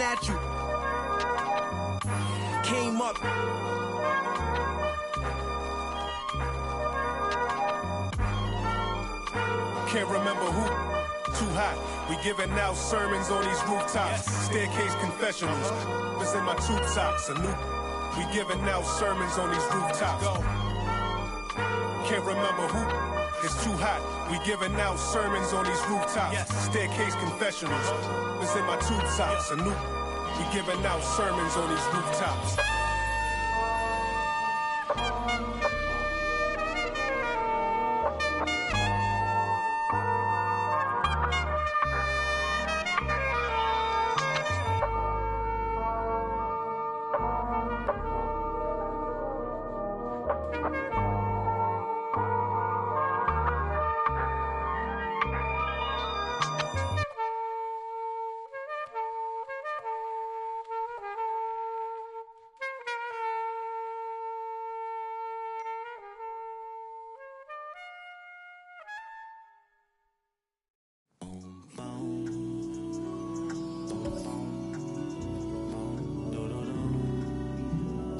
natural. Came up. Can't remember who. Too hot. We giving out sermons on these rooftops. Staircase confessionals. Was in my tube tops. We giving out sermons on these rooftops. Can't remember who. It's too hot. We giving out sermons on these rooftops. Staircase confessionals. Was in my tube tops. We giving out sermons on these rooftops.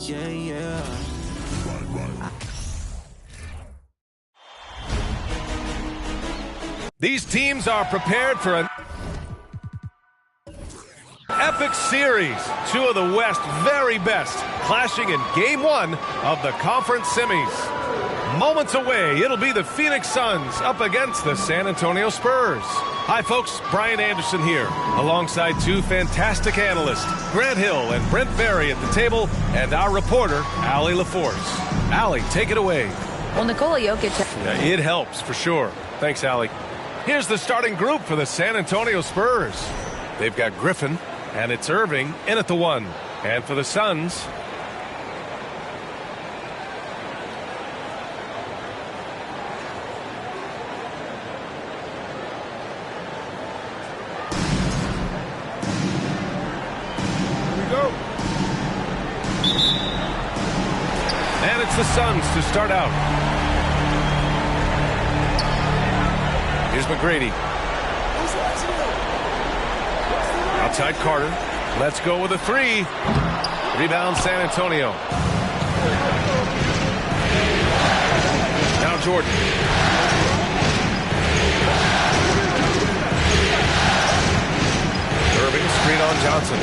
Yeah. These teams are prepared for an epic series. Two of the West's very best clashing in Game 1 of the conference semis. Moments away, it'll be the Phoenix Suns up against the San Antonio Spurs. Hi, folks. Brian Anderson here, alongside two fantastic analysts, Grant Hill and Brent Berry at the table, and our reporter, Allie LaForce. Allie, take it away. Well, Nikola Jokic... Yeah, it helps, for sure. Thanks, Allie. Here's the starting group for the San Antonio Spurs. They've got Griffin, and it's Irving in at the 1. And for the Suns... And it's the Suns to start out. Here's McGrady. Outside Carter. Let's go with a 3. Rebound San Antonio. Now Jordan. Irving, screen on Johnson.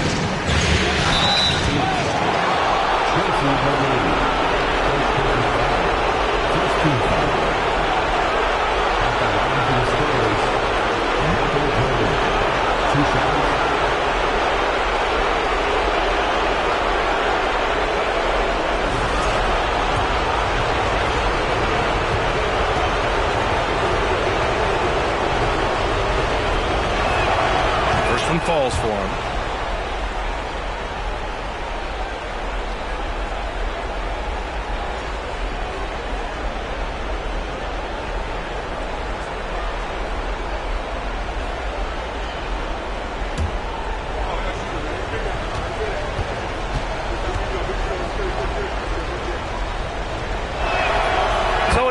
First one falls for him.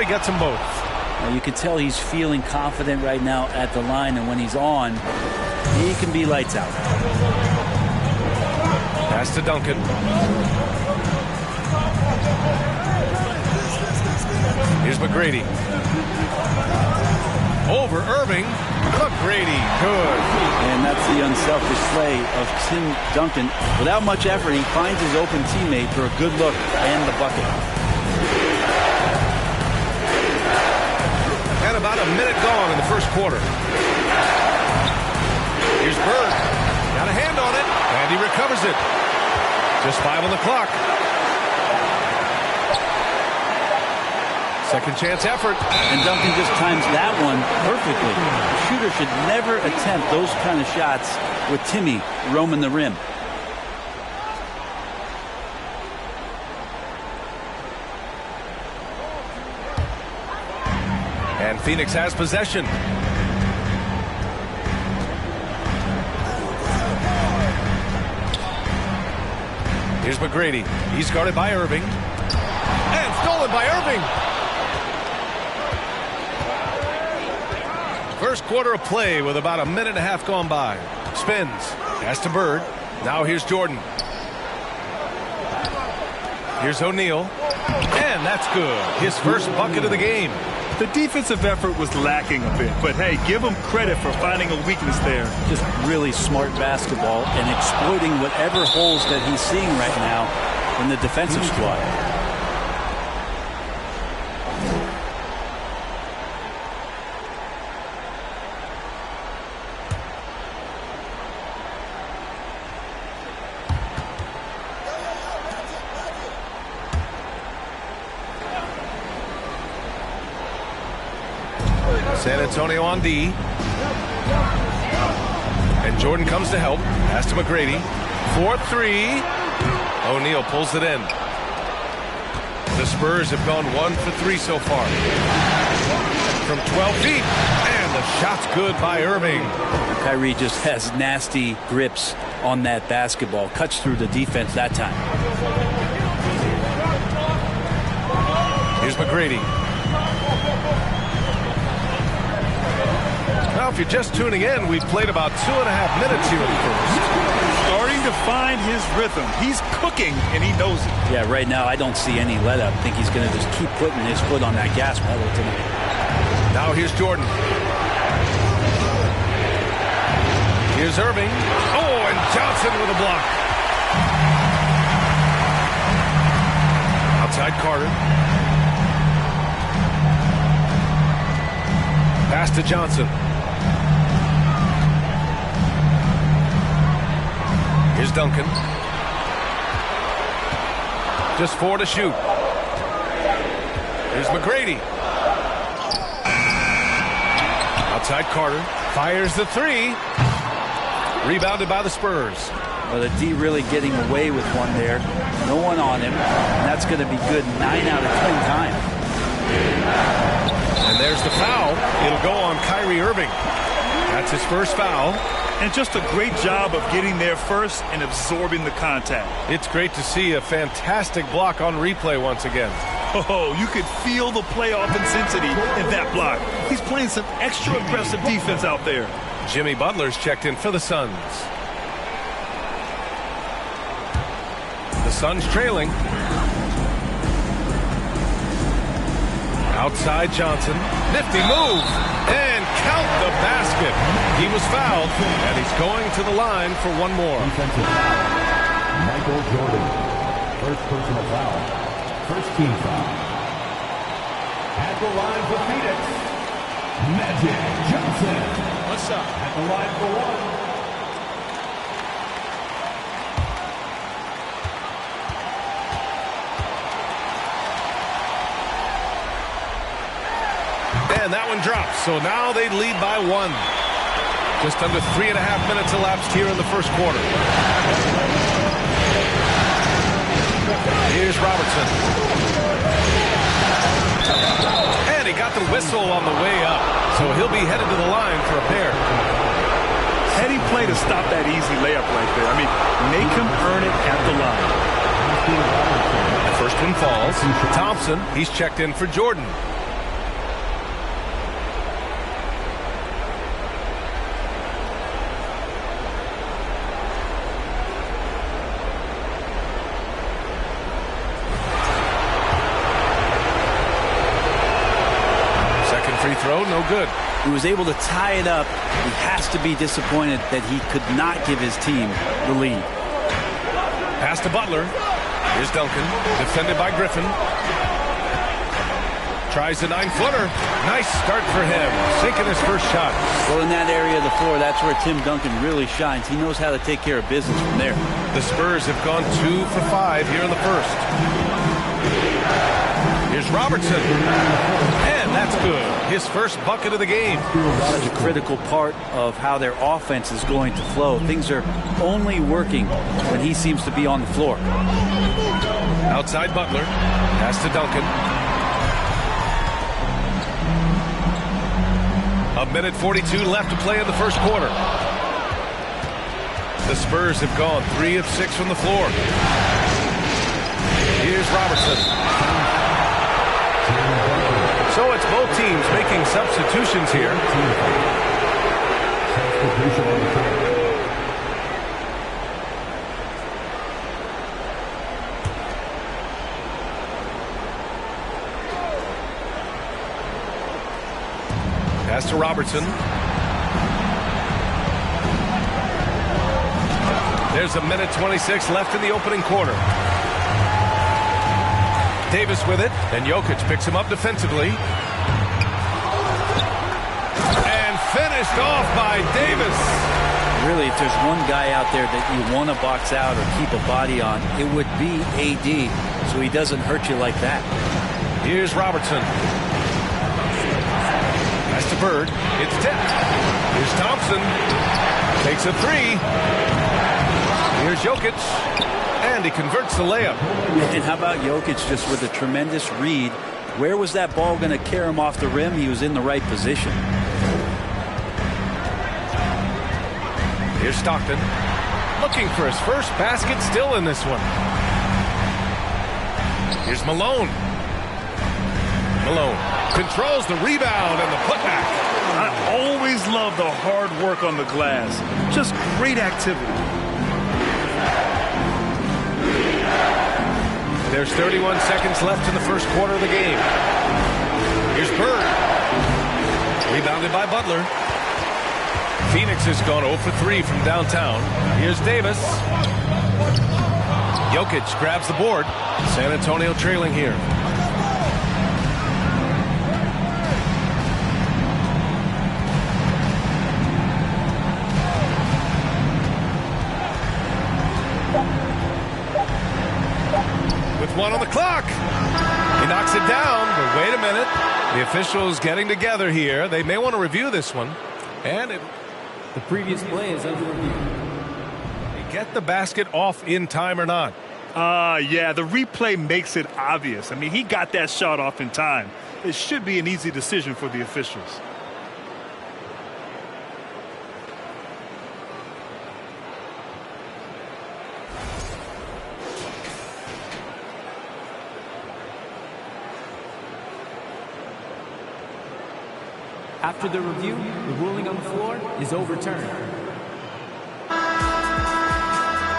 Gets them both. Now you can tell he's feeling confident right now at the line, and when he's on, he can be lights out. Pass to Duncan. Here's McGrady. Over Irving. McGrady. Good. And that's the unselfish play of Tim Duncan. Without much effort, he finds his open teammate for a good look and the bucket. And about a minute gone in the first quarter. Here's Bird. Got a hand on it, and he recovers it. Just 5 on the clock. Second chance effort. And Duncan just times that one perfectly. The shooter should never attempt those kind of shots with Timmy roaming the rim. And Phoenix has possession. Here's McGrady. He's guarded by Irving. And stolen by Irving. First quarter of play with about a minute and a half gone by. Spins. Pass to Bird. Now here's Jordan. Here's O'Neal. And that's good. His first bucket of the game. The defensive effort was lacking a bit, but hey, give him credit for finding a weakness there. Just really smart basketball and exploiting whatever holes that he's seeing right now in the defensive squad. San Antonio on D. And Jordan comes to help. Pass to McGrady. 4-3. O'Neal pulls it in. The Spurs have gone 1 for 3 so far. From 12 feet. And the shot's good by Irving. Kyrie just has nasty grips on that basketball. Cuts through the defense that time. Here's McGrady. Now, if you're just tuning in, we've played about 2.5 minutes here in the first. Starting to find his rhythm. He's cooking, and he knows it. Yeah, right now I don't see any let-up. I think he's going to just keep putting his foot on that gas pedal tonight. Now here's Jordan. Here's Irving. Oh, and Johnson with a block. Outside Carter. Pass to Johnson. Here's Duncan. Just 4 to shoot. Here's McGrady. Outside Carter. Fires the 3. Rebounded by the Spurs. Well, the D really getting away with one there. No one on him. And that's going to be good 9 out of 10 times. And there's the foul. It'll go on Kyrie Irving. That's his first foul. And just a great job of getting there first and absorbing the contact. It's great to see a fantastic block on replay once again. Oh, you could feel the playoff intensity in that block. He's playing some extra aggressive defense out there. Jimmy Butler's checked in for the Suns. The Suns trailing. Outside Johnson. Nifty move. And count the basket. He was fouled, and he's going to the line for one more. Michael Jordan. First personal foul. First team foul. At the line for Phoenix, Magic Johnson. What's up? At the line for 1. And that one drops, so now they lead by 1. Just under 3.5 minutes elapsed here in the first quarter. Here's Robertson. And he got the whistle on the way up, so he'll be headed to the line for a pair. Heady play to stop that easy layup right there. I mean, make him earn it at the line. The first one falls. Thompson, he's checked in for Jordan. Free throw, no good. He was able to tie it up. He has to be disappointed that he could not give his team the lead. Pass to Butler. Here's Duncan, defended by Griffin. Tries the 9-footer. Nice start for him, sinking his first shot. Well, in that area of the floor, that's where Tim Duncan really shines. He knows how to take care of business from there. The Spurs have gone 2 for 5 here in the first. Here's Robertson. And that's good. His first bucket of the game. Such a critical part of how their offense is going to flow. Things are only working when he seems to be on the floor. Outside Butler. Pass to Duncan. 1:42 left to play in the first quarter. The Spurs have gone 3 of 6 from the floor. Here's Robertson. So it's both teams making substitutions here. Pass to Robertson. There's a minute 26 left in the opening quarter. Davis with it, and Jokic picks him up defensively. And finished off by Davis. Really, if there's one guy out there that you want to box out or keep a body on, it would be AD, so he doesn't hurt you like that. Here's Robertson. Pass to Bird. It's tipped. Here's Thompson. Takes a three. Here's Jokic, and he converts the layup. And how about Jokic just with a tremendous read? Where was that ball going to carry him off the rim? He was in the right position. Here's Stockton, looking for his first basket, still in this one. Here's Malone. Malone controls the rebound and the putback. I always love the hard work on the glass. Just great activity. There's 31 seconds left in the first quarter of the game. Here's Bird. Rebounded by Butler. Phoenix has gone 0 for 3 from downtown. Here's Davis. Jokic grabs the board. San Antonio trailing here. One on the clock. He knocks it down, but wait a minute. The officials getting together here. They may want to review this one. And the previous play is under review. They get the basket off in time or not? Yeah, the replay makes it obvious. I mean, he got that shot off in time. It should be an easy decision for the officials. After the review, the ruling on the floor is overturned.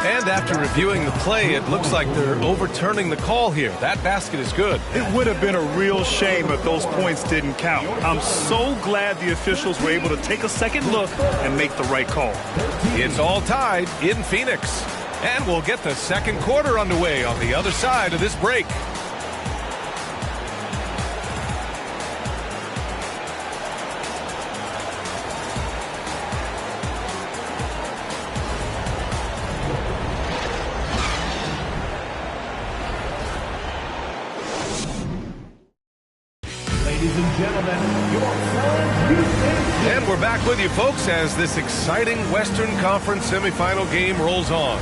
And after reviewing the play, it looks like they're overturning the call here. That basket is good. It would have been a real shame if those points didn't count. I'm so glad the officials were able to take a second look and make the right call. It's all tied in Phoenix. And we'll get the second quarter underway on the other side of this break. And we're back with you, folks, as this exciting Western Conference semifinal game rolls on.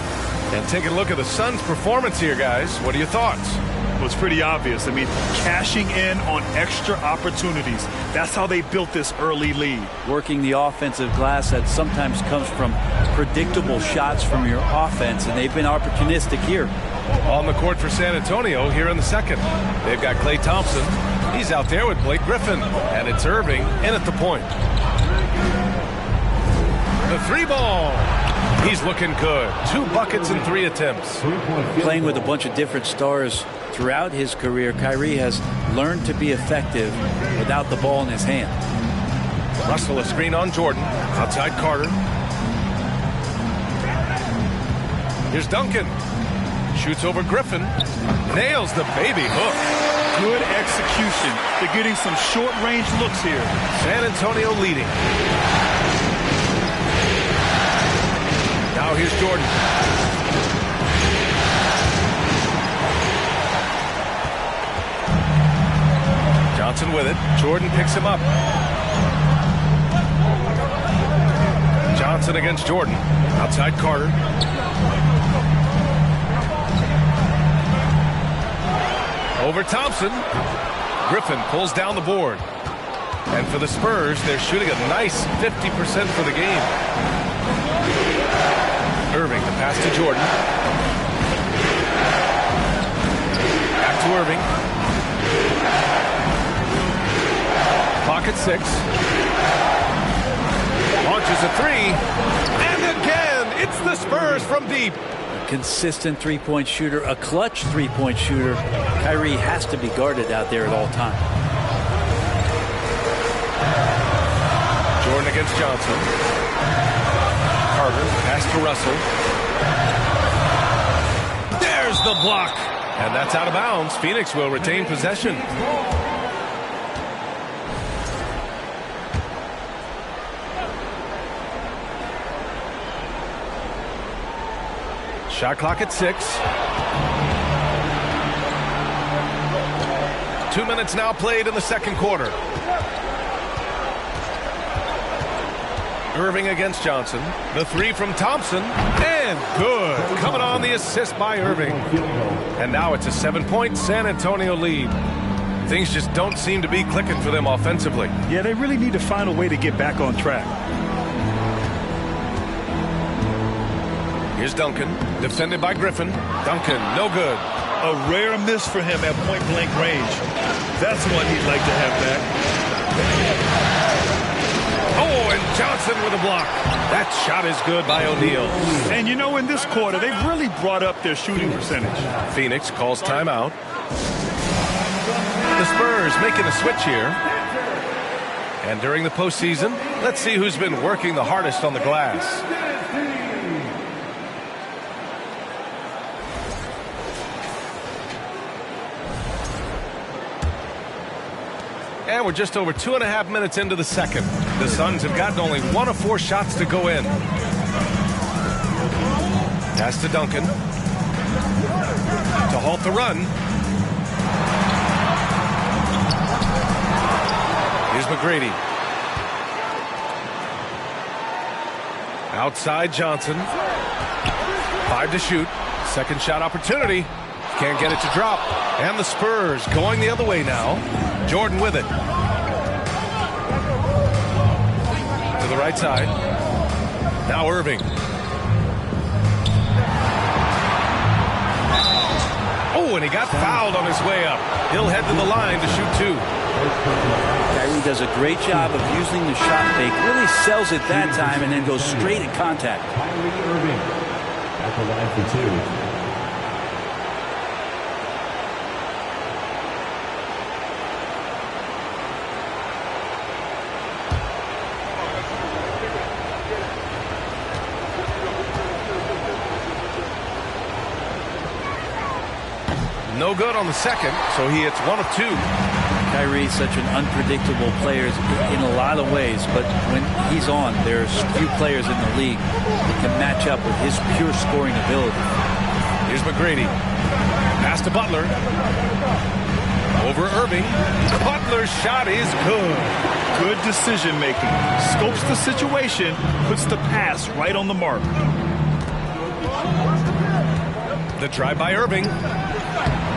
And taking a look at the Suns' performance here, guys. What are your thoughts? Well, it's pretty obvious. I mean, cashing in on extra opportunities. That's how they built this early lead. Working the offensive glass that sometimes comes from predictable shots from your offense, and they've been opportunistic here. On the court for San Antonio here in the second. They've got Klay Thompson. He's out there with Blake Griffin. And it's Irving in at the point. The three ball. He's looking good. 2 buckets in 3 attempts. Playing with a bunch of different stars throughout his career, Kyrie has learned to be effective without the ball in his hand. Russell, a screen on Jordan. Outside Carter. Here's Duncan. Shoots over Griffin. Nails the baby hook. Good execution. They're getting some short-range looks here. San Antonio leading. Now here's Jordan. Johnson with it. Jordan picks him up. Johnson against Jordan. Outside Carter. Over Thompson. Griffin pulls down the board. And for the Spurs, they're shooting a nice 50% for the game. Irving, the pass to Jordan. Back to Irving. Pocket 6. Launches a 3. And again, it's the Spurs from deep. Consistent three-point shooter, a clutch three-point shooter. Kyrie has to be guarded out there at all times. Jordan against Johnson. Carter, pass to Russell. There's the block. And that's out of bounds. Phoenix will retain possession. Shot clock at 6. 2 minutes now played in the second quarter. Irving against Johnson. The three from Thompson. And good. Coming on the assist by Irving. And now it's a 7-point San Antonio lead. Things just don't seem to be clicking for them offensively. Yeah, they really need to find a way to get back on track. Here's Duncan. Defended by Griffin. Duncan, no good. A rare miss for him at point-blank range. That's one he'd like to have back. Oh, and Johnson with a block. That shot is good by O'Neal. And you know, in this quarter, they've really brought up their shooting percentage. Phoenix calls timeout. The Spurs making a switch here. And during the postseason, let's see who's been working the hardest on the glass. And we're just over 2.5 minutes into the second. The Suns have gotten only 1 of 4 shots to go in. Pass to Duncan. To halt the run. Here's McGrady. Outside Johnson. 5 to shoot. Second shot opportunity. Can't get it to drop. And the Spurs going the other way now. Jordan with it. To the right side. Now Irving. Oh, and he got fouled on his way up. He'll head to the line to shoot 2. Kyrie does a great job of using the shot fake. Really sells it that time and then goes straight at contact. Kyrie Irving at the line for 2. No good on the second, so he hits 1 of 2. Kyrie's such an unpredictable player in a lot of ways, but when he's on, there's few players in the league that can match up with his pure scoring ability. Here's McGrady. Pass to Butler. Over Irving. Butler's shot is good. Good decision making. Scopes the situation, puts the pass right on the mark. The drive by Irving.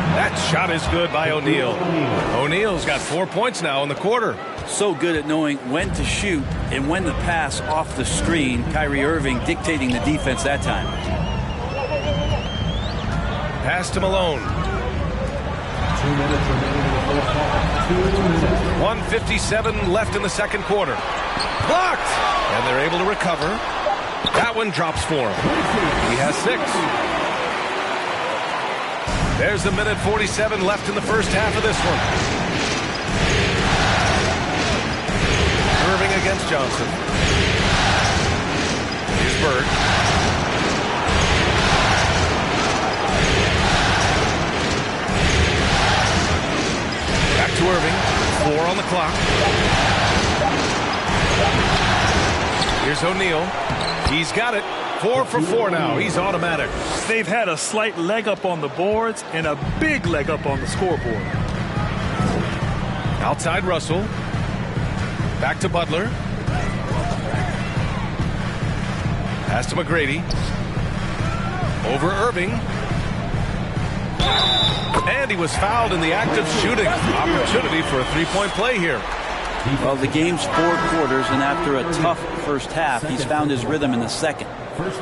That shot is good by O'Neal. O'Neal's got 4 points now in the quarter. So good at knowing when to shoot and when to pass off the screen. Kyrie Irving dictating the defense that time. Pass to Malone. 2 minutes remaining in the first half. 2 minutes. 1:57 left in the second quarter. Blocked! And they're able to recover. That one drops for him. He has 6. There's a 1:47 left in the first half of this one. Irving against Johnson. Here's Bird. Back to Irving. 4 on the clock. Here's O'Neal. He's got it. 4 for 4 now. He's automatic. They've had a slight leg up on the boards and a big leg up on the scoreboard. Outside Russell. Back to Butler. Pass to McGrady. Over Irving. And he was fouled in the act of shooting. Opportunity for a 3-point play here. Well, the game's 4 quarters, and after a tough first half, he's found his rhythm in the second.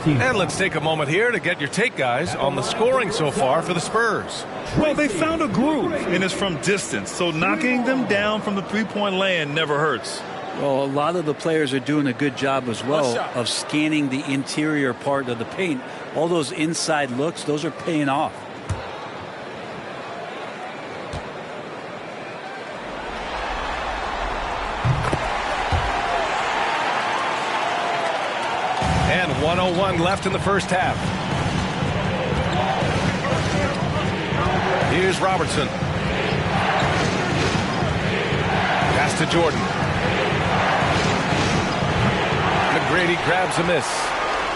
And let's take a moment here to get your take, guys, on the scoring so far for the Spurs. Well, they found a groove, and it's from distance, so knocking them down from the three-point land never hurts. Well, a lot of the players are doing a good job as well of scanning the interior part of the paint. All those inside looks, those are paying off. 1:01 left in the first half. Here's Robertson. Pass to Jordan. McGrady grabs a miss.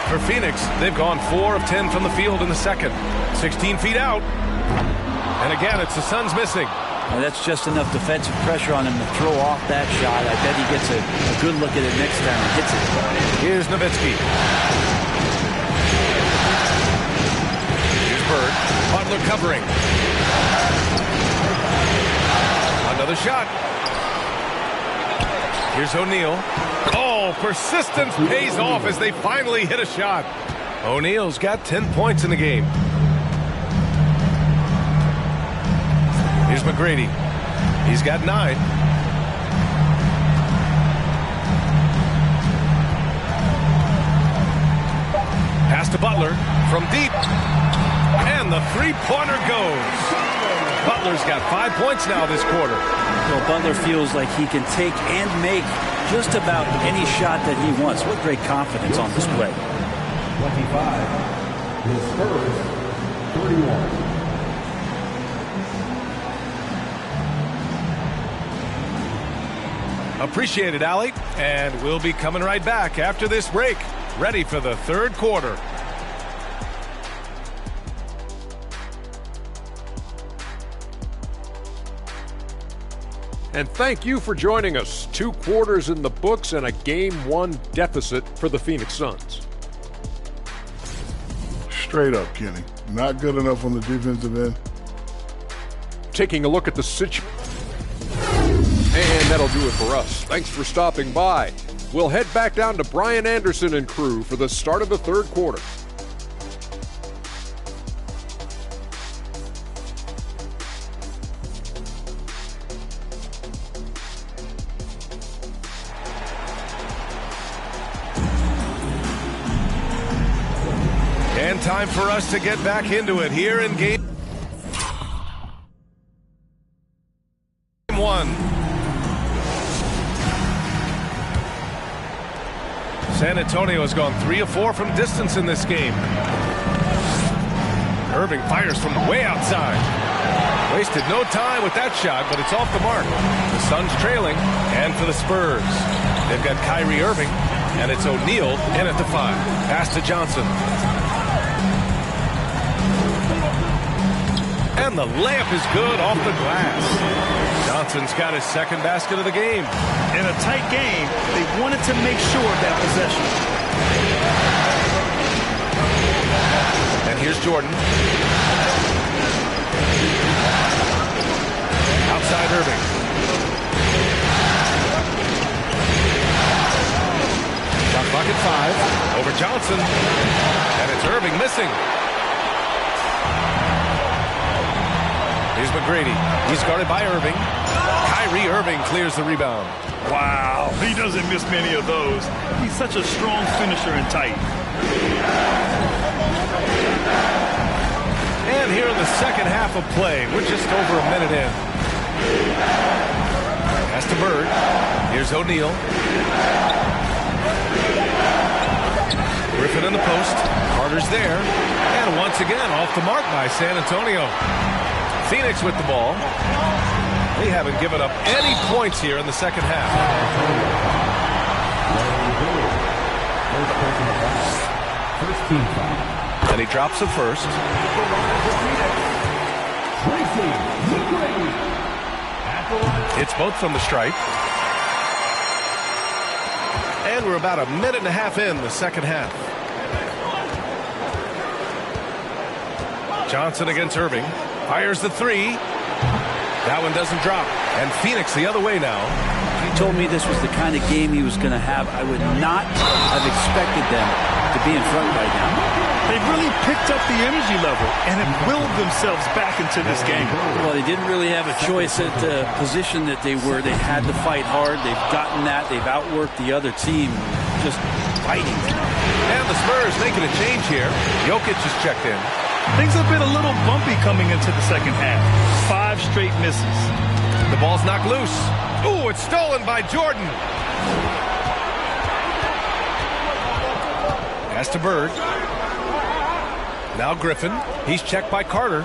For Phoenix, they've gone 4 of 10 from the field in the second. 16 feet out. And again, it's the Suns missing. Well, that's just enough defensive pressure on him to throw off that shot. I bet he gets a good look at it next time and hits it. Here's Nowitzki. Here's Bird. Butler covering. Another shot. Here's O'Neal. Oh, persistence pays off as they finally hit a shot. O'Neal's got 10 points in the game. Here's McGrady. He's got 9. Pass to Butler from deep. And the three-pointer goes. Butler's got 5 points now this quarter. Well, Butler feels like he can take and make just about any shot that he wants. What great confidence on display. 25. The Spurs, 31. Appreciate it, Allie. And we'll be coming right back after this break. Ready for the third quarter. And thank you for joining us. 2 quarters in the books and a Game 1 deficit for the Phoenix Suns. Straight up, Kenny. Not good enough on the defensive end. Taking a look at the situation. And that'll do it for us. Thanks for stopping by. We'll head back down to Brian Anderson and crew for the start of the third quarter. And time for us to get back into it here in Game 1. San Antonio has gone 3 of 4 from distance in this game. Irving fires from way outside. Wasted no time with that shot, but it's off the mark. The Suns trailing, and for the Spurs. They've got Kyrie Irving, and it's O'Neal in at the 5. Pass to Johnson. And the layup is good off the glass. Johnson's got his second basket of the game. In a tight game, they wanted to make sure of that possession. And here's Jordan. Outside Irving. Shot clock at 5. Over Johnson. And it's Irving missing. Here's McGrady. He's guarded by Irving. Kyrie Irving clears the rebound. Wow, he doesn't miss many of those. He's such a strong finisher and tight. And here in the second half of play, we're just over a minute in. Pass to Bird. Here's O'Neal. Griffin in the post. Carter's there. And once again, off the mark by San Antonio. Phoenix with the ball. They haven't given up any points here in the second half. And he drops the first. It's both from the stripe. And we're about a minute and a half in the second half. Johnson against Irving. Fires the 3. That one doesn't drop. And Phoenix the other way now. If you told me this was the kind of game he was going to have, I would not have expected them to be in front right now. They've really picked up the energy level and have willed themselves back into this game. Well, they didn't really have a choice at the position that they were. They had to fight hard. They've gotten that. They've outworked the other team, just fighting. And the Spurs making a change here. Jokic is checked in. Things have been a little bumpy coming into the second half. 5 straight misses. The ball's knocked loose. Ooh, it's stolen by Jordan. Pass to Bird. Now Griffin. He's checked by Carter.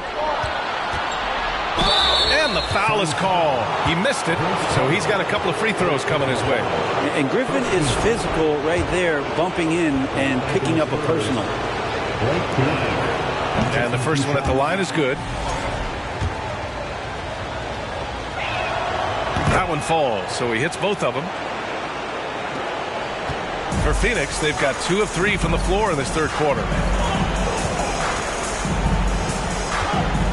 And the foul is called. He missed it, so he's got a couple of free throws coming his way. And Griffin is physical right there, bumping in and picking up a personal. And the first one at the line is good. That one falls, so he hits both of them. For Phoenix, they've got 2 of 3 from the floor in this third quarter.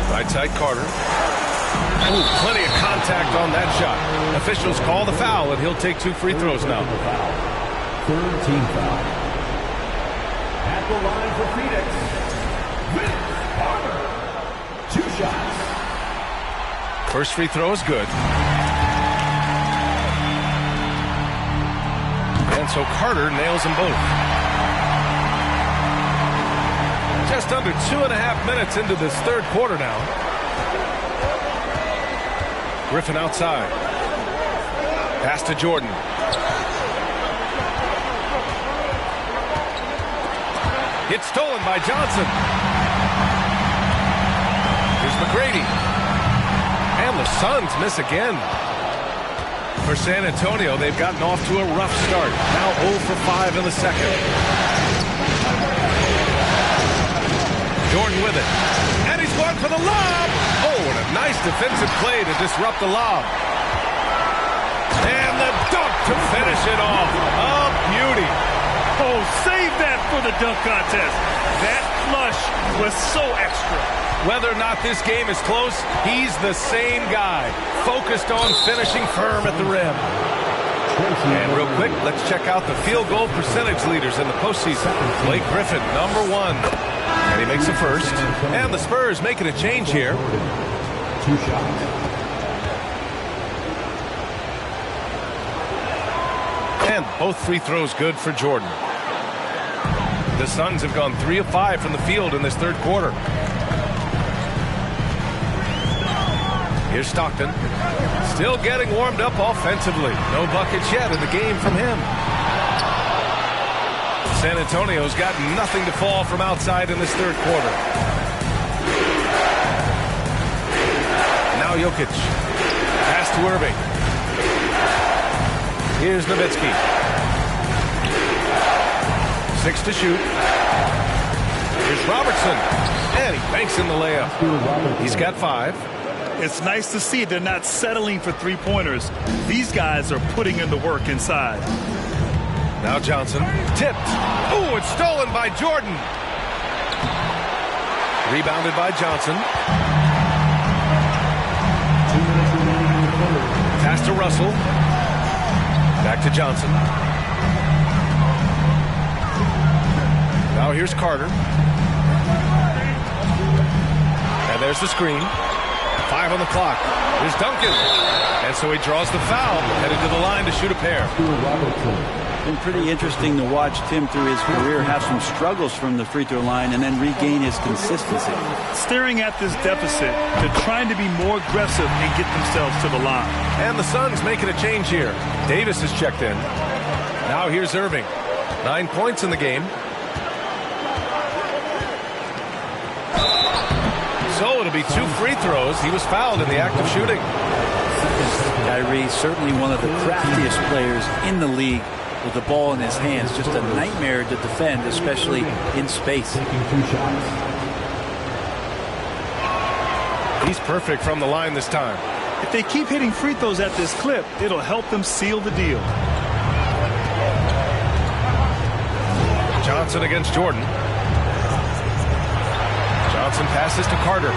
Right side Carter. Ooh, plenty of contact on that shot. Officials call the foul, and he'll take 2 free throws now. Third team foul. At the line for Phoenix, Vince Carter. 2 shots. First free throw is good. And so Carter nails them both. Just under 2.5 minutes into this third quarter now. Griffin outside. Pass to Jordan. It's stolen by Johnson. Here's McGrady. And the Suns miss again. For San Antonio, they've gotten off to a rough start. Now 0 for 5 in the second. Jordan with it. And he's going for the lob. Oh, and a nice defensive play to disrupt the lob. And the dunk to finish it off. A beauty. Oh, save that for the dunk contest. That flush was so extra. Whether or not this game is close, he's the same guy, focused on finishing firm at the rim. And real quick, let's check out the field goal percentage leaders in the postseason. Blake Griffin, number 1. And he makes the first. And the Spurs making a change here. 2 shots. And both free throws good for Jordan. The Suns have gone 3 of 5 from the field in this third quarter. Here's Stockton. Still getting warmed up offensively. No buckets yet in the game from him. San Antonio's got nothing to fall from outside in this third quarter. Now Jokic. Pass to Irving. Here's Nowitzki. 6 to shoot. Here's Robertson. And he banks in the layup. He's got 5. It's nice to see they're not settling for three-pointers. These guys are putting in the work inside. Now Johnson. Tipped. Oh, it's stolen by Jordan. Rebounded by Johnson. Pass to Russell. Back to Johnson. Now here's Carter. And there's the screen. 5 on the clock. Here's Duncan. And so he draws the foul. Headed to the line to shoot a pair. It's been pretty interesting to watch Tim through his career have some struggles from the free throw line and then regain his consistency. Staring at this deficit, they're trying to be more aggressive and get themselves to the line. And the Suns making a change here. Davis has checked in. Now here's Irving. 9 points in the game. So it'll be 2 free throws. He was fouled in the act of shooting. Kyrie, certainly one of the craftiest players in the league with the ball in his hands. Just a nightmare to defend, especially in space. He's perfect from the line this time. If they keep hitting free throws at this clip, it'll help them seal the deal. Johnson against Jordan. Johnson passes to Carter.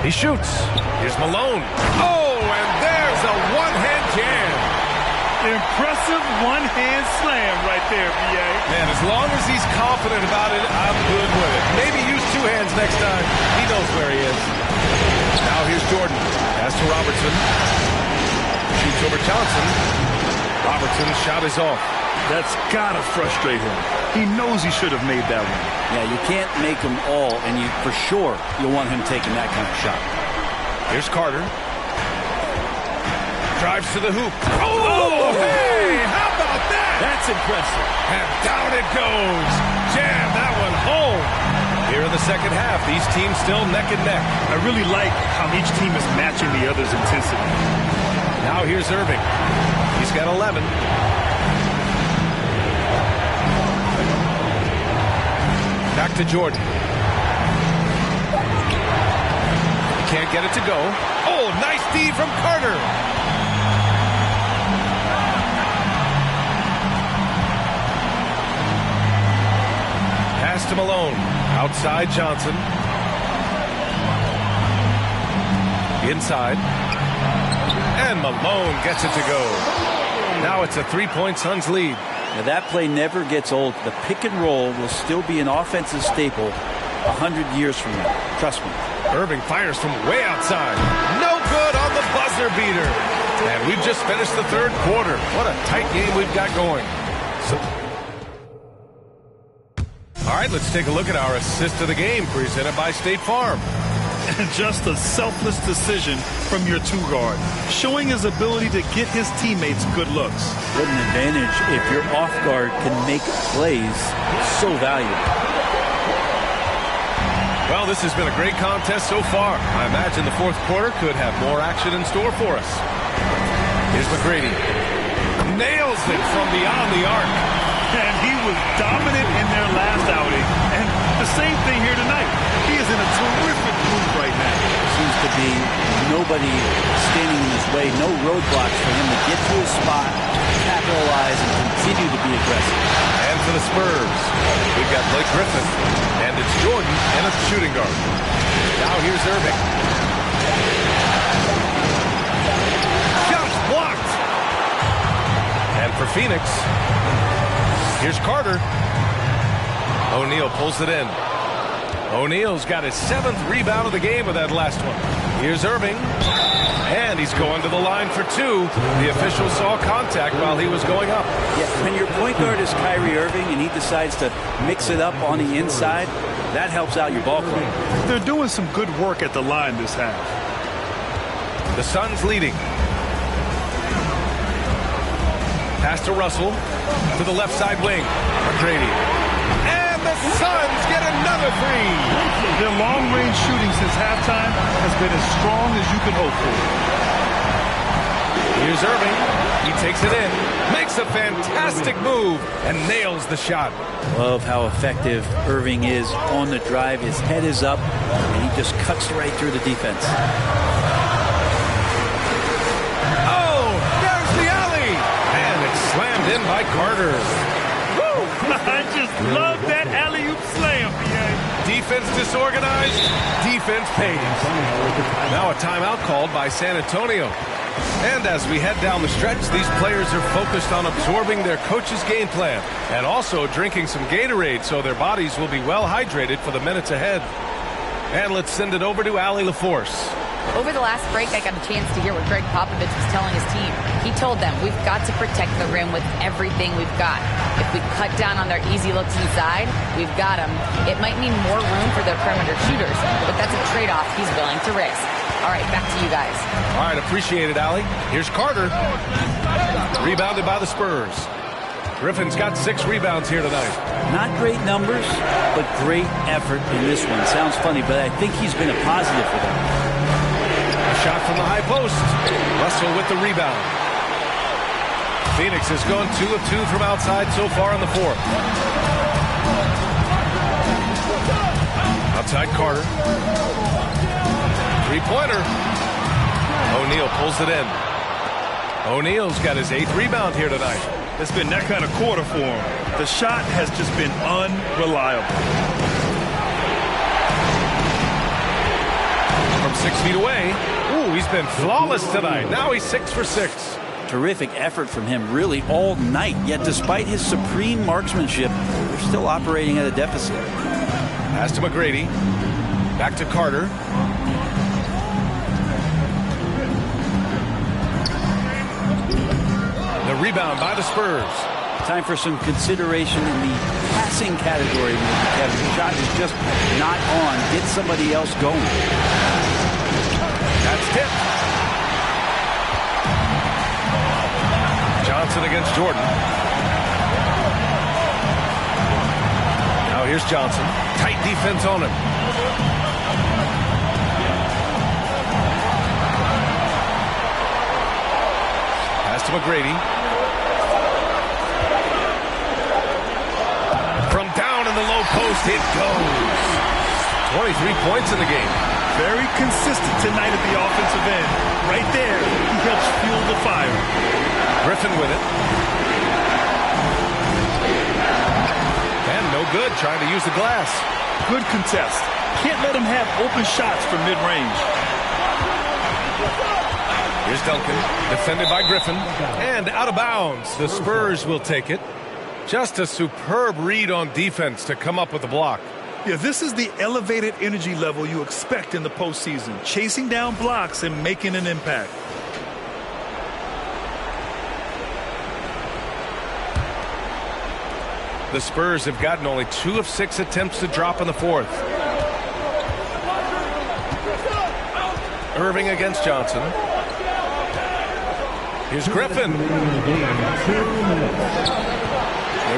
He shoots. Here's Malone. Oh, and there's a one-hand jam. Impressive one-hand slam right there, B.A. Man, as long as he's confident about it, I'm good with it. Maybe use 2 hands next time. He knows where he is. Now here's Jordan. Pass to Robertson. Shoots over Johnson. Robertson's shot is off. That's gotta frustrate him. He knows he should have made that one. Yeah, you can't make them all, and you for sure you'll want him taking that kind of shot. Here's Carter. Drives to the hoop. Oh, hey! How net! That's impressive. And down it goes. Jam that one home. Here in the second half, these teams still neck and neck. I really like how each team is matching the other's intensity. Now here's Irving. He's got 11. Back to Jordan. Can't get it to go. Oh, nice D from Carter. Pass to Malone. Outside Johnson. Inside. And Malone gets it to go. Now it's a 3-point Suns lead. Now that play never gets old. The pick and roll will still be an offensive staple 100 years from now. Trust me. Irving fires from way outside. No good on the buzzer beater. And we've just finished the third quarter. What a tight game we've got going. All right, let's take a look at our assist of the game presented by State Farm. Just a selfless decision from your two guard, showing his ability to get his teammates good looks. What an advantage if your off guard can make plays so valuable. Well, this has been a great contest so far. I imagine the fourth quarter could have more action in store for us. Here's McGrady. Nails it from beyond the arc. And he was dominant in their last outing. And the same thing here tonight. He is in a terrific mood right now. Seems to be nobody standing in his way, no roadblocks for him to get to his spot, capitalize, and continue to be aggressive. And for the Spurs, we've got Blake Griffin, and it's Jordan and a shooting guard. Now here's Irving. Shots blocked! And for Phoenix, here's Carter. O'Neal pulls it in. O'Neal's got his 7th rebound of the game with that last one. Here's Irving. And he's going to the line for 2. The official saw contact while he was going up. Yeah, when your point guard is Kyrie Irving and he decides to mix it up on the inside, that helps out your ball club. They're doing some good work at the line this half. The Suns leading. Pass to Russell. To the left side wing. McGrady. And the Suns get another 3. Their long-range shooting since halftime has been as strong as you can hope for. Here's Irving. He takes it in. Makes a fantastic move. And nails the shot. Love how effective Irving is on the drive. His head is up. And he just cuts right through the defense. Oh, there's the alley. And it's slammed in by Carter. I just love that alley-oop slam, B.A. Defense disorganized, defense pays. Now a timeout called by San Antonio. And as we head down the stretch, these players are focused on absorbing their coach's game plan and also drinking some Gatorade so their bodies will be well hydrated for the minutes ahead. And let's send it over to Allie LaForce. Over the last break, I got a chance to hear what Greg Popovich was telling his team. He told them, we've got to protect the rim with everything we've got. If we cut down on their easy looks inside, we've got them. It might mean more room for their perimeter shooters, but that's a trade-off he's willing to risk. All right, back to you guys. All right, appreciate it, Allie. Here's Carter. Rebounded by the Spurs. Griffin's got 6 rebounds here tonight. Not great numbers, but great effort in this one. Sounds funny, but I think he's been a positive for them. Shot from the high post. Russell with the rebound. Phoenix has gone 2 of 2 from outside so far in the fourth. Outside Carter. 3-pointer. O'Neal pulls it in. O'Neal's got his 8th rebound here tonight. It's been that kind of quarter for him. The shot has just been unreliable. From 6 feet away. Ooh, he's been flawless tonight. Now he's 6 for 6. Terrific effort from him really all night. Yet despite his supreme marksmanship, they're still operating at a deficit. Pass to McGrady. Back to Carter. The rebound by the Spurs. Time for some consideration in the passing category, maybe, Kevin. The shot is just not on. Get somebody else going. That's tipped. Johnson against Jordan. Here's Johnson. Tight defense on him. Pass to McGrady. From down in the low post, it goes. 23 points in the game. Very consistent tonight at the offensive end. Right there, he helps fuel the fire. Griffin with it. And no good, trying to use the glass. Good contest. Can't let him have open shots from mid-range. Here's Duncan, defended by Griffin, and out of bounds. The Spurs will take it. Just a superb read on defense to come up with the block. Yeah, this is the elevated energy level you expect in the postseason. Chasing down blocks and making an impact. The Spurs have gotten only 2 of 6 attempts to drop in the fourth. Irving against Johnson. Here's Griffin. The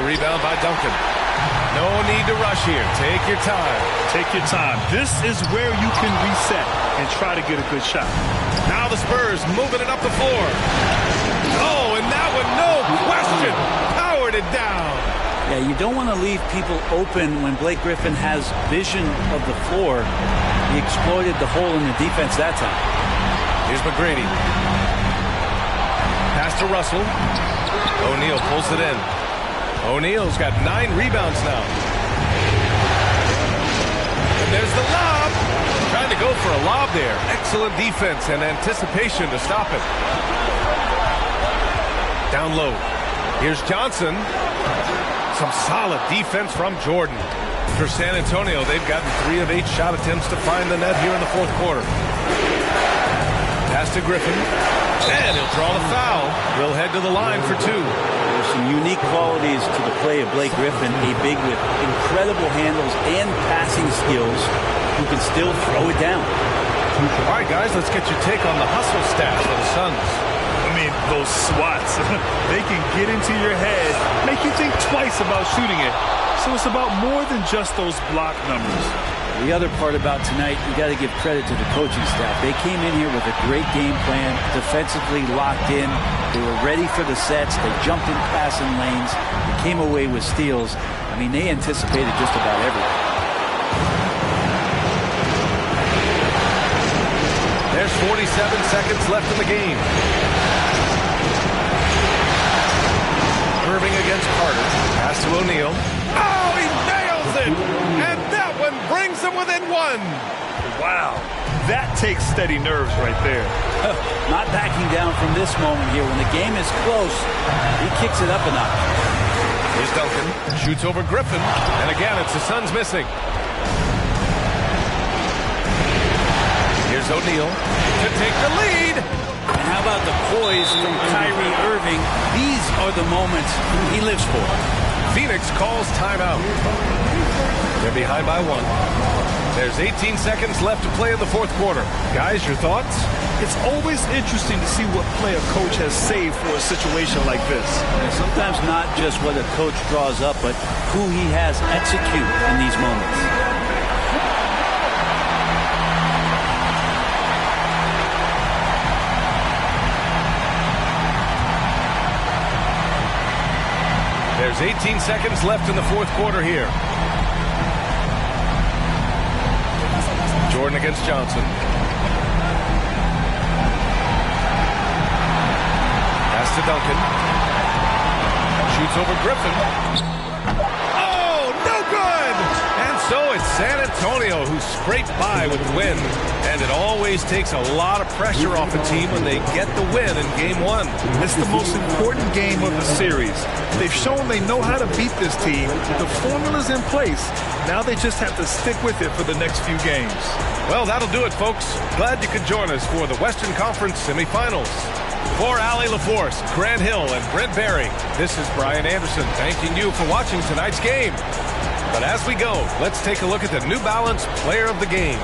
rebound by Duncan. No need to rush here. Take your time. Take your time. This is where you can reset and try to get a good shot. Now the Spurs moving it up the floor. Oh, and that one, no question, powered it down. Yeah, you don't want to leave people open when Blake Griffin has vision of the floor. He exploited the hole in the defense that time. Here's McGrady. Pass to Russell. O'Neal pulls it in. O'Neal's got 9 rebounds now. And there's the lob. Trying to go for a lob there. Excellent defense and anticipation to stop it. Down low. Here's Johnson. Some solid defense from Jordan. For San Antonio, they've gotten 3 of 8 shot attempts to find the net here in the fourth quarter. Pass to Griffin. And he'll draw the foul. He'll head to the line for 2. There's some unique qualities to the play of Blake Griffin. A big with incredible handles and passing skills who can still throw it down. All right, guys, let's get your take on the hustle stats for the Suns. I mean, those swats, they can get into your head, make you think twice about shooting it. So it's about more than just those block numbers. The other part about tonight, you got to give credit to the coaching staff. They came in here with a great game plan, defensively locked in. They were ready for the sets. They jumped in passing lanes. They came away with steals. I mean, they anticipated just about everything. There's 47 seconds left in the game. Irving against Carter. Pass to O'Neal. Oh, he nails it! And that one brings them within 1. Wow. That takes steady nerves right there. Not backing down from this moment here. When the game is close, he kicks it up a notch. Here's Duncan. Shoots over Griffin. And again, it's the Suns missing. Here's O'Neal to take the lead. And how about the poise from Kyrie Irving? These are the moments he lives for. Phoenix calls timeout. They're behind by 1. There's 18 seconds left to play in the fourth quarter. Guys, your thoughts? It's always interesting to see what play a coach has saved for a situation like this. And sometimes not just what a coach draws up, but who he has execute in these moments. There's 18 seconds left in the fourth quarter here. Jordan against Johnson. Pass to Duncan. Shoots over Griffin. Oh, no good! And so it's San Antonio who scraped by with the win. And it always takes a lot of pressure off a team when they get the win in Game 1. It's the most important game of the series. They've shown they know how to beat this team. The formula's in place. Now they just have to stick with it for the next few games. Well, that'll do it, folks. Glad you could join us for the Western Conference semifinals. For Allie LaForce, Grant Hill, and Brent Barry, this is Brian Anderson thanking you for watching tonight's game. But as we go, let's take a look at the New Balance Player of the Game.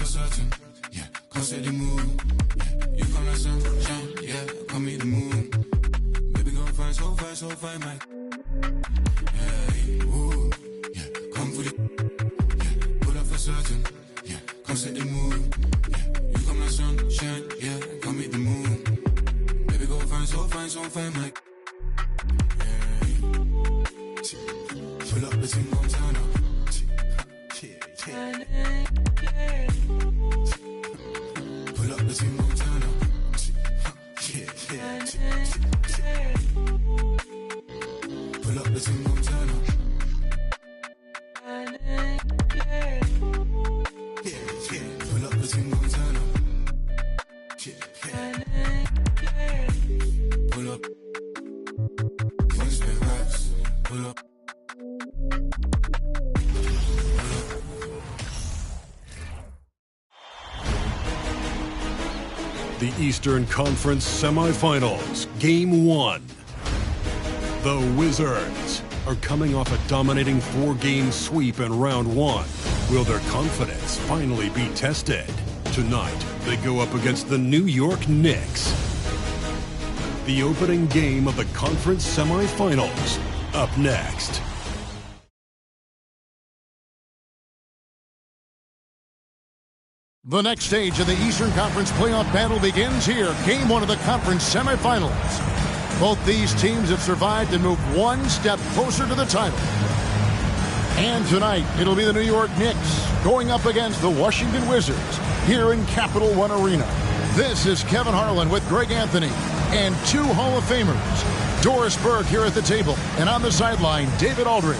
certain, yeah, can't say the mood. Yeah, you come like sunshine, yeah, come meet the moon. Baby, go find so fine, Mike. Yeah, ooh, yeah, come for the, yeah, pull up for certain, yeah, can't say the mood. Yeah, you come like sunshine, yeah, come meet the moon. Baby, go find so fine, Mike. Yeah, pull up the team, gon' turn up. Pull up the team, gon' turn up. Pull up the team, gon' turn up. Pull up the team, gon' turn up. Pull up. One spin racks. Pull up. The Eastern Conference Semifinals, Game 1. The Wizards are coming off a dominating 4-game sweep in Round 1. Will their confidence finally be tested? Tonight, they go up against the New York Knicks. The opening game of the conference semifinals, up next. The next stage of the Eastern Conference playoff battle begins here. Game 1 of the conference semifinals. Both these teams have survived and moved one step closer to the title. And tonight, it'll be the New York Knicks going up against the Washington Wizards here in Capital One Arena. This is Kevin Harlan with Greg Anthony and 2 Hall of Famers. Doris Burke here at the table, and on the sideline, David Aldridge.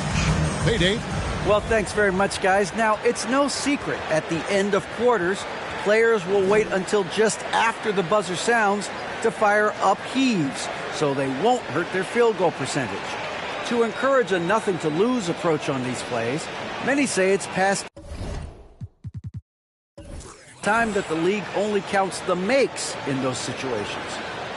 Hey, Dave. Well, thanks very much, guys. Now, it's no secret at the end of quarters, players will wait until just after the buzzer sounds to fire up heaves, so they won't hurt their field goal percentage. To encourage a nothing-to-lose approach on these plays, many say it's past time that the league only counts the makes in those situations.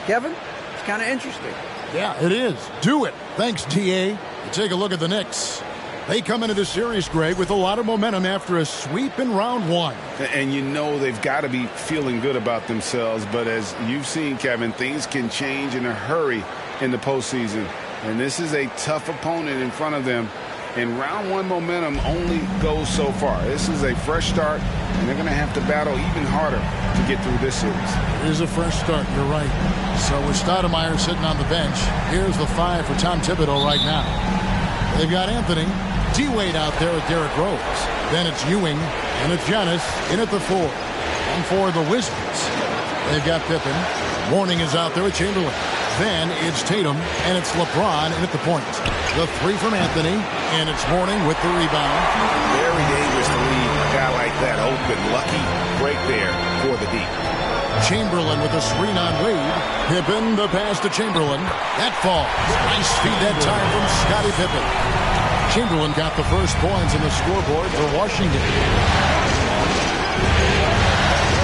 Kevin, it's kind of interesting. Yeah, it is. Do it. Thanks, TA. Take a look at the Knicks. They come into this series, Greg, with a lot of momentum after a sweep in Round 1. And you know they've got to be feeling good about themselves. But as you've seen, Kevin, things can change in a hurry in the postseason. And this is a tough opponent in front of them. And Round 1 momentum only goes so far. This is a fresh start, and they're going to have to battle even harder to get through this series. It is a fresh start, you're right. So with Stoudemire sitting on the bench, here's the 5 for Tom Thibodeau right now. They've got Anthony, D-Wade out there with Derrick Rose. Then it's Ewing, and it's Giannis in at the 4. And for the Wizards, they've got Pippen. Mourning is out there with Chamberlain. Then it's Tatum, and it's LeBron in at the point. The 3 from Anthony, and it's Mourning with the rebound. Very dangerous to leave a guy like that open. Lucky break there for the deep. Chamberlain with a screen on Wade. Pippen, the pass to Chamberlain. That falls. Nice feed that time from Scottie Pippen. Chamberlain got the first points in the scoreboard for Washington.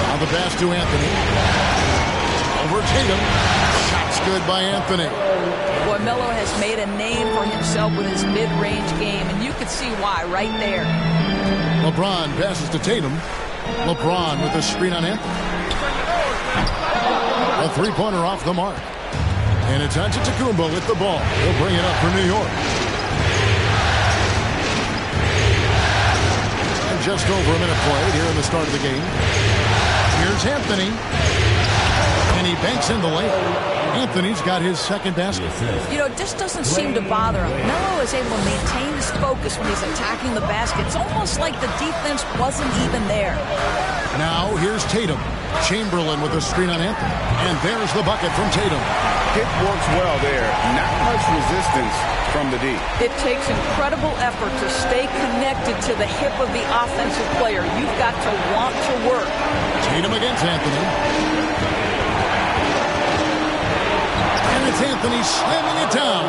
Now the pass to Anthony. Over Tatum. Shots good by Anthony. Boy, Melo has made a name for himself with his mid-range game, and you can see why right there. LeBron passes to Tatum. LeBron with a screen on Anthony. A three-pointer off the mark. And it's Antetokounmpo with the ball. He'll bring it up for New York. And just over a minute played here in the start of the game. Here's Anthony. And he banks in the layup. Anthony's got his second basket. You know, it just doesn't seem to bother him. Melo is able to maintain his focus when he's attacking the basket. It's almost like the defense wasn't even there. Now, here's Tatum. Chamberlain with a screen on Anthony. And there's the bucket from Tatum. It works well there. Not much resistance from the D. It takes incredible effort to stay connected to the hip of the offensive player. You've got to want to work. Tatum against Anthony. And it's Anthony slamming it down.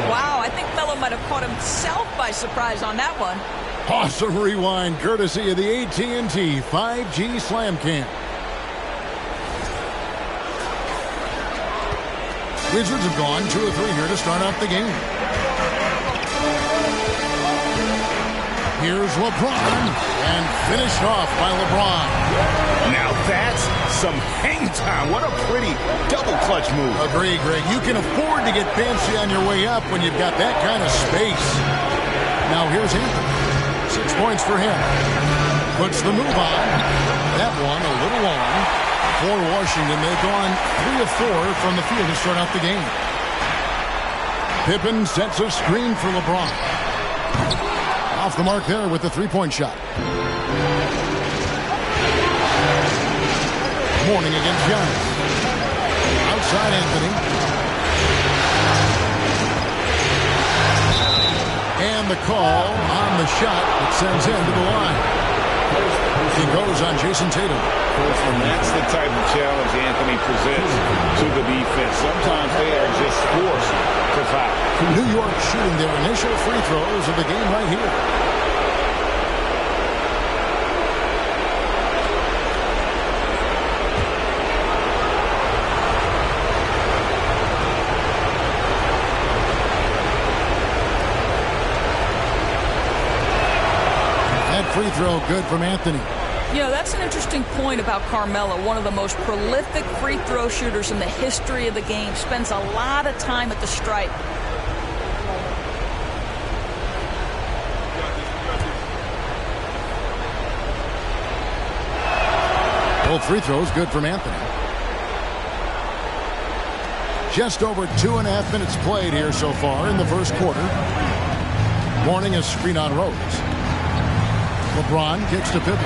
Wow, I think Melo might have caught himself by surprise on that one. Awesome rewind courtesy of the AT&T 5G Slam Cam. Wizards have gone 2 of 3 here to start off the game. Here's LeBron, and Finished off by LeBron. Now that's some hang time. What a pretty double clutch move. Agree, Greg. You can afford to get fancy on your way up when you've got that kind of space. Now here's Anthony. 6 points for him. Puts the move on. That one a little long. For Washington, they've gone 3 of 4 from the field to start out the game. Pippen sets a screen for LeBron. Off the mark there with the three-point shot. Mourning against Giannis. Outside Anthony. And the call on the shot that sends him to the line. He goes on Jason Tatum. And that's the type of challenge Anthony presents to the defense. Sometimes they are just forced to foul. New York shooting their initial free throws of the game right here. Free throw good from Anthony. You know, that's an interesting point about Carmelo, one of the most prolific free throw shooters in the history of the game. Spends a lot of time at the stripe. Both free throws good from Anthony. Just over 2.5 minutes played here so far in the first quarter. Mourning a screen on Rose. LeBron kicks to Pippen.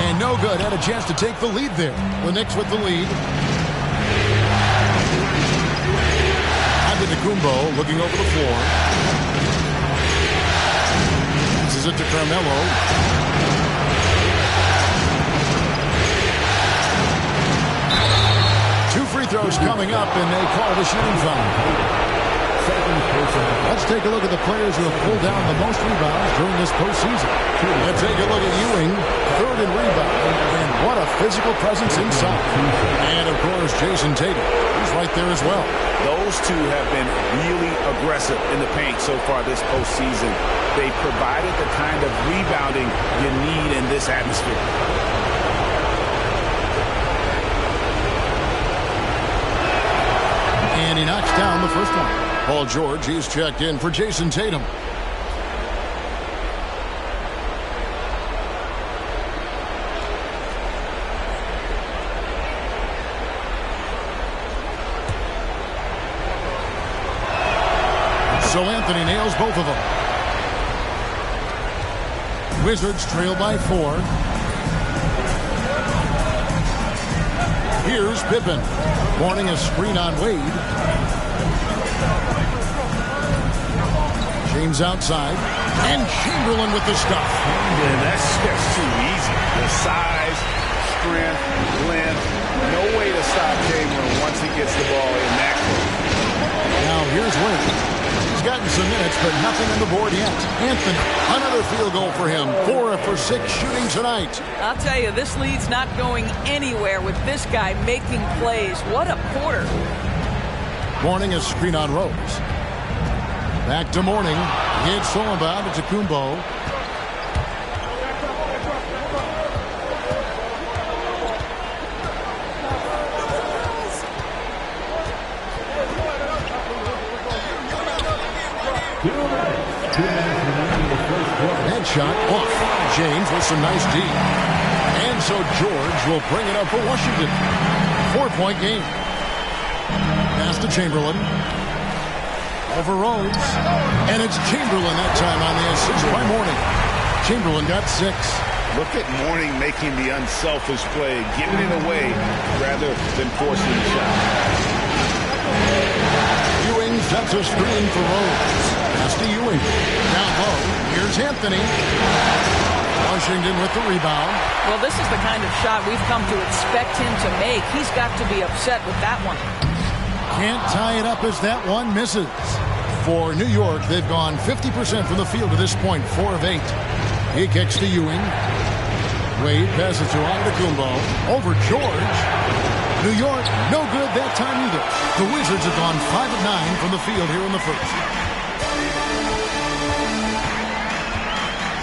And no good. Had a chance to take the lead there. The Knicks with the lead. Antetokounmpo looking over the floor. This is it to Carmelo. Two free throws coming up, and they call the shooting foul. Let's take a look at the players who have pulled down the most rebounds during this postseason. Let's take a look at Ewing, 3rd in rebounding, and what a physical presence inside. And, of course, Jason Tatum. He's right there as well. Those two have been really aggressive in the paint so far this postseason. They provided the kind of rebounding you need in this atmosphere. And he knocks down the first one. Paul George, he's checked in for Jason Tatum. So Anthony nails both of them. Wizards trail by 4. Here's Pippen. Mourning a screen on Wade. James outside. And Chamberlain with the stuff. Yeah, that's too easy. The size, strength, length. No way to stop Chamberlain once he gets the ball in that court. Now here's Wade. He's gotten some minutes, but nothing on the board yet. Anthony, another field goal for him. 4 for 6 shooting tonight. I'll tell you, this lead's not going anywhere with this guy making plays. What a quarter. Mourning a screen on Rose. Back to Mourning. It's Solomon to Kumbo. Headshot off. James with some nice D. And so George will bring it up for Washington. 4-point game. Pass to Chamberlain. Over Rose. And it's Chamberlain that time on the assist by Mourning. Chamberlain got 6. Look at Mourning making the unselfish play, giving it away rather than forcing the shot. Ewing sets a screen for Rose. Pass to Ewing. Down low. Here's Anthony. Washington with the rebound. Well, this is the kind of shot we've come to expect him to make. He's got to be upset with that one. Can't tie it up as that one misses. For New York, they've gone 50% from the field to this point, 4 of 8. He kicks to Ewing. Wade passes to Antetokounmpo. Over George. New York, no good that time either. The Wizards have gone 5 of 9 from the field here in the first.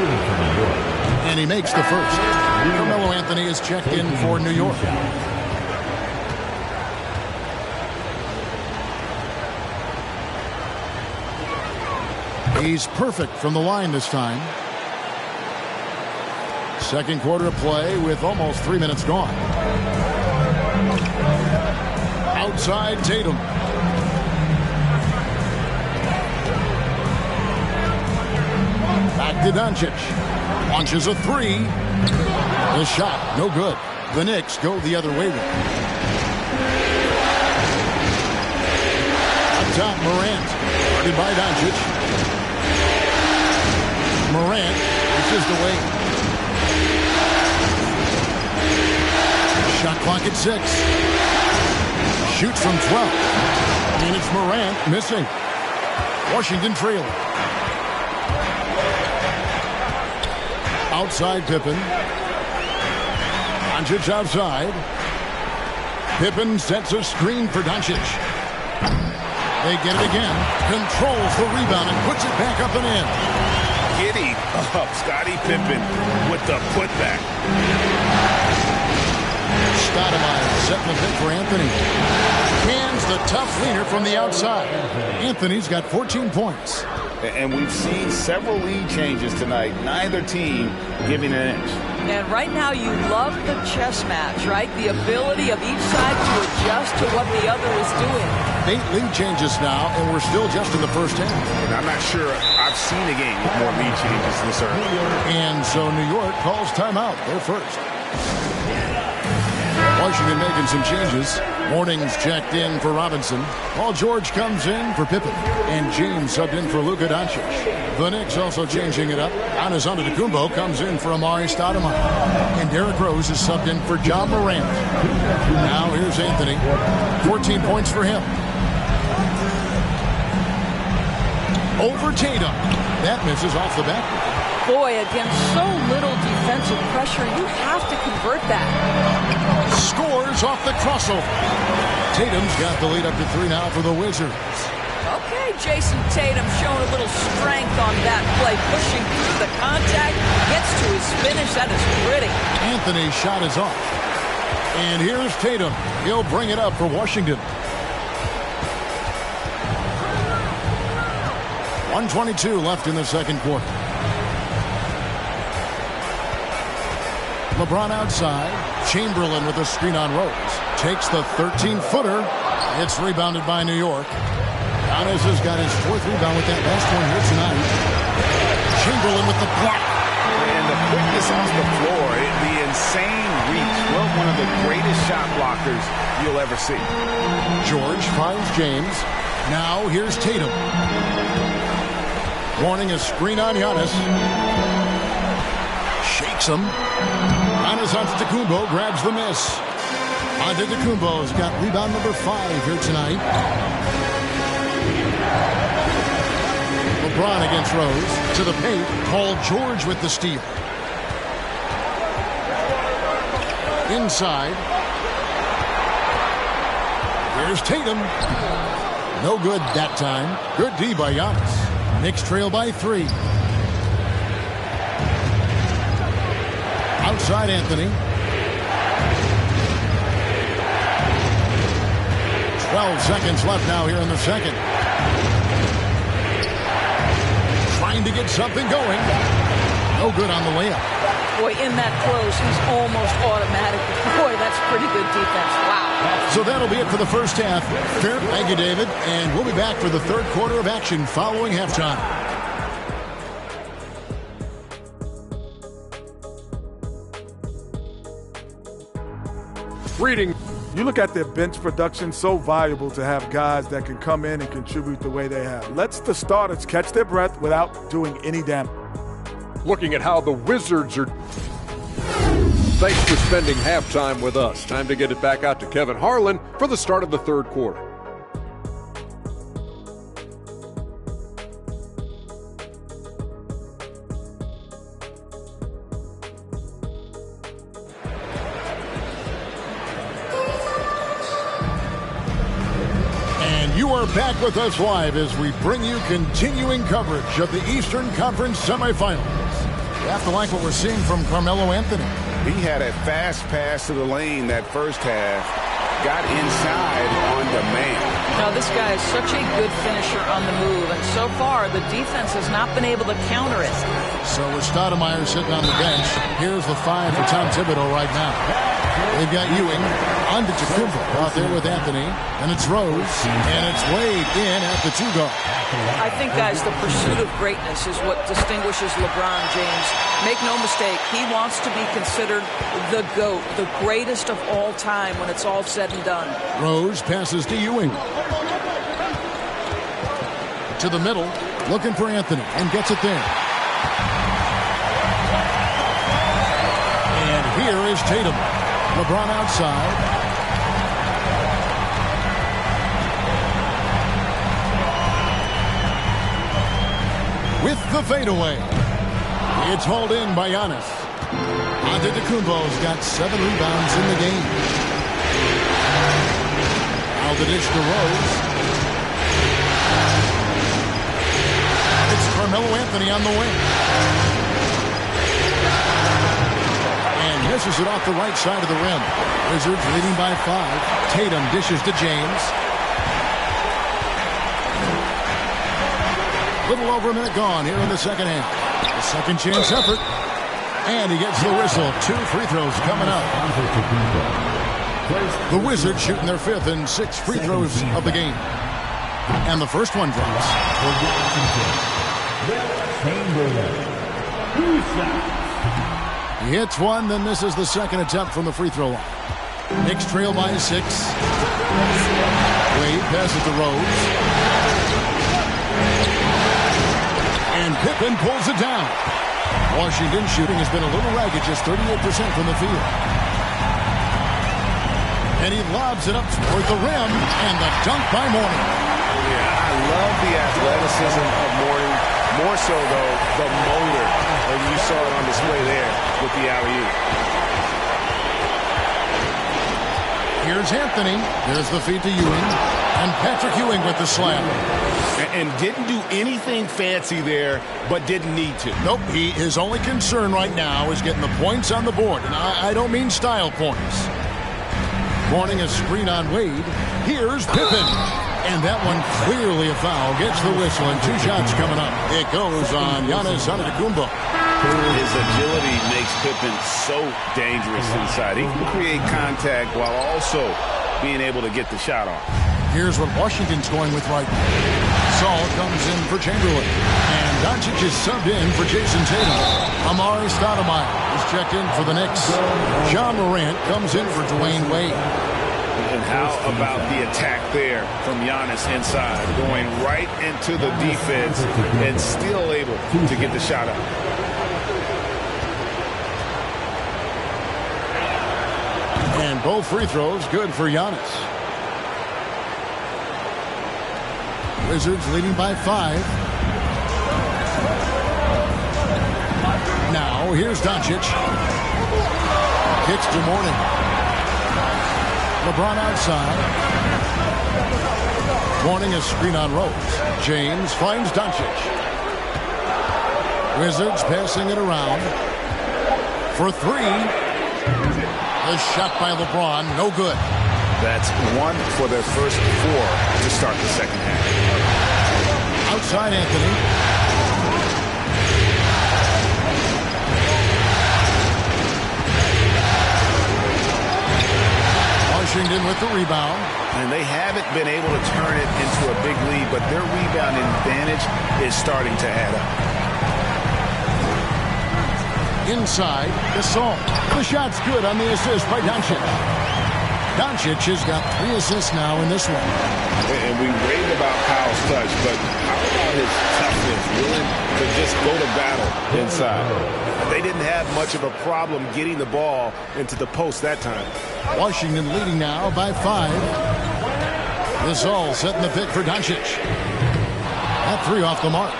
And he makes the first. Carmelo Anthony is checked in for New York. He's perfect from the line this time. Second quarter of play with almost 3 minutes gone. Outside Tatum. Back to Doncic. Launches a three. The shot, no good. The Knicks go the other way with it. Up top, Morant. Guarded by Doncic. Morant pushes the way. Shot clock at 6. Shoots from 12. And it's Morant missing. Washington trailing. Outside Pippen. Doncic outside. Pippen sets a screen for Doncic. They get it again. Controls the rebound and puts it back up and in. Giddy up. Scottie Pippen with the putback. Stoudemire setting the pick for Anthony. Hands the tough leaner from the outside. Anthony's got 14 points. And we've seen several lead changes tonight. Neither team giving an inch. And right now you love the chess match, right? The ability of each side to adjust to what the other is doing. 8 lead changes now, and we're still just in the first half. And I'm not sure I've seen a game with more lead changes this early. And so New York calls timeout. They're first. Washington making some changes. Morning's checked in for Robinson. Paul George comes in for Pippen. And James subbed in for Luka Doncic. The Knicks also changing it up. Giannis Antetokounmpo comes in for Amari Stoudemire. And Derrick Rose is subbed in for John Morant. Now here's Anthony. 14 points for him. Over Tatum. That misses off the back. Boy, against so little defensive pressure, you have to convert that. Scores off the crossover. Tatum's got the lead up to 3 now for the Wizards. Okay, Jason Tatum showing a little strength on that play, pushing through the contact, gets to his finish. That is pretty. Anthony's shot is off. And here's Tatum. He'll bring it up for Washington. 1:22 left in the second quarter. LeBron outside. Chamberlain with a screen on Rose. Takes the 13-footer. It's rebounded by New York. Giannis has got his 4th rebound with that last one here tonight. Chamberlain with the block. And the quickness off the floor, the insane reach. Well, one of the greatest shot blockers you'll ever see. George finds James. Now here's Tatum. Warning a screen on Giannis. Shakes him. Giannis Antetokounmpo grabs the miss. Antetokounmpo's got rebound number 5 here tonight. LeBron against Rose. To the paint. Paul George with the steal. Inside. Here's Tatum. No good that time. Good D by Giannis. Knicks trail by 3. Outside Anthony. 12 seconds left now here in the second. Trying to get something going. No good on the layup. Boy, in that close, he's almost automatic. Boy, that's pretty good defense. Wow. So that'll be it for the first half. Fair, thank you, David. And we'll be back for the third quarter of action following halftime. Reading. You look at their bench production, so valuable to have guys that can come in and contribute the way they have. Lets the starters catch their breath without doing any damage. Looking at how the Wizards are. Thanks for spending halftime with us. Time to get it back out to Kevin Harlan for the start of the third quarter. You are back with us live as we bring you continuing coverage of the Eastern Conference semifinals. You have to like what we're seeing from Carmelo Anthony. He had a fast pass to the lane that first half. Got inside on demand. Now, this guy is such a good finisher on the move, and so far, the defense has not been able to counter it. So with Stoudemire sitting on the bench, here's the 5 for Tom Thibodeau right now. They've got Ewing, Antetokounmpo out there with Anthony, and it's Rose, and it's Wade in at the 2-guard. I think, guys, the pursuit of greatness is what distinguishes LeBron James. Make no mistake, he wants to be considered the GOAT, the greatest of all time when it's all said and done. Rose passes to Ewing. To the middle, looking for Anthony, and gets it there. And here is Tatum. LeBron outside. With the fadeaway. It's hauled in by Giannis. Antetokounmpo's got 7 rebounds in the game. Now the dish to Rose. It's Carmelo Anthony on the wing. And misses it off the right side of the rim. Wizards leading by 5. Tatum dishes to James. Little over a minute gone here in the second half. The second chance effort. And he gets the whistle. 2 free throws coming up. The Wizards shooting their 5th and 6th free throws of the game. And the first one drops. He hits one, then misses the second attempt from the free throw line. Knicks trail by 6. Wade passes to Rose. And Pippen pulls it down. Washington shooting has been a little ragged, just 38% from the field. And he lobs it up toward the rim, and the dunk by Mourning. Yeah, I love the athleticism of Mourning. More so, though, the motor. And you saw it on display there with the alley-oop. Here's Anthony. There's the feed to Ewing. And Patrick Ewing with the slam. And didn't do anything fancy there, but didn't need to. Nope. His only concern right now is getting the points on the board. And I don't mean style points. Mourning a screen on Wade. Here's Pippen. And that one clearly a foul. Gets the whistle, and 2 shots coming up. It goes on Giannis Antetokounmpo. His agility makes Pippen so dangerous inside. He can create contact while also being able to get the shot off. Here's what Washington's going with right now. Saul comes in for Chamberlain. And Doncic is subbed in for Jason Tatum. Amari Stoudemire is checked in for the Knicks. John Morant comes in for Dwayne Wade. And how about the attack there from Giannis inside, going right into the defense and still able to get the shot up. And both free throws good for Giannis. Wizards leading by 5. Now here's Doncic. Kicks to Mourning. LeBron outside. Mourning a screen on Rose. James finds Doncic. Wizards passing it around. For 3. A shot by LeBron. No good. That's 1 for their first 4 to start the second half. Outside Anthony. Washington with the rebound. And they haven't been able to turn it into a big lead, but their rebounding advantage is starting to add up. Inside, Gasol. The shot's good on the assist by Doncic. Doncic has got 3 assists now in this one. And we rave about Kyle's touch, but how about his toughness, willing to just go to battle inside? They didn't have much of a problem getting the ball into the post that time. Washington leading now by 5. Gasol setting the pick for Doncic. That 3 off the mark.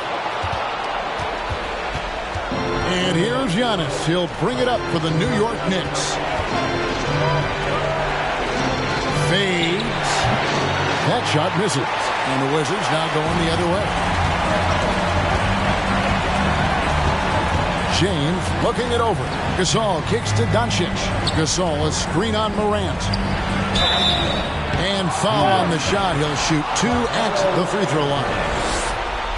And here's Giannis. He'll bring it up for the New York Knicks. Fades. That shot misses. And the Wizards now going the other way. James looking it over. Gasol kicks to Doncic. Gasol, a screen on Morant. And foul on the shot. He'll shoot 2 at the free throw line.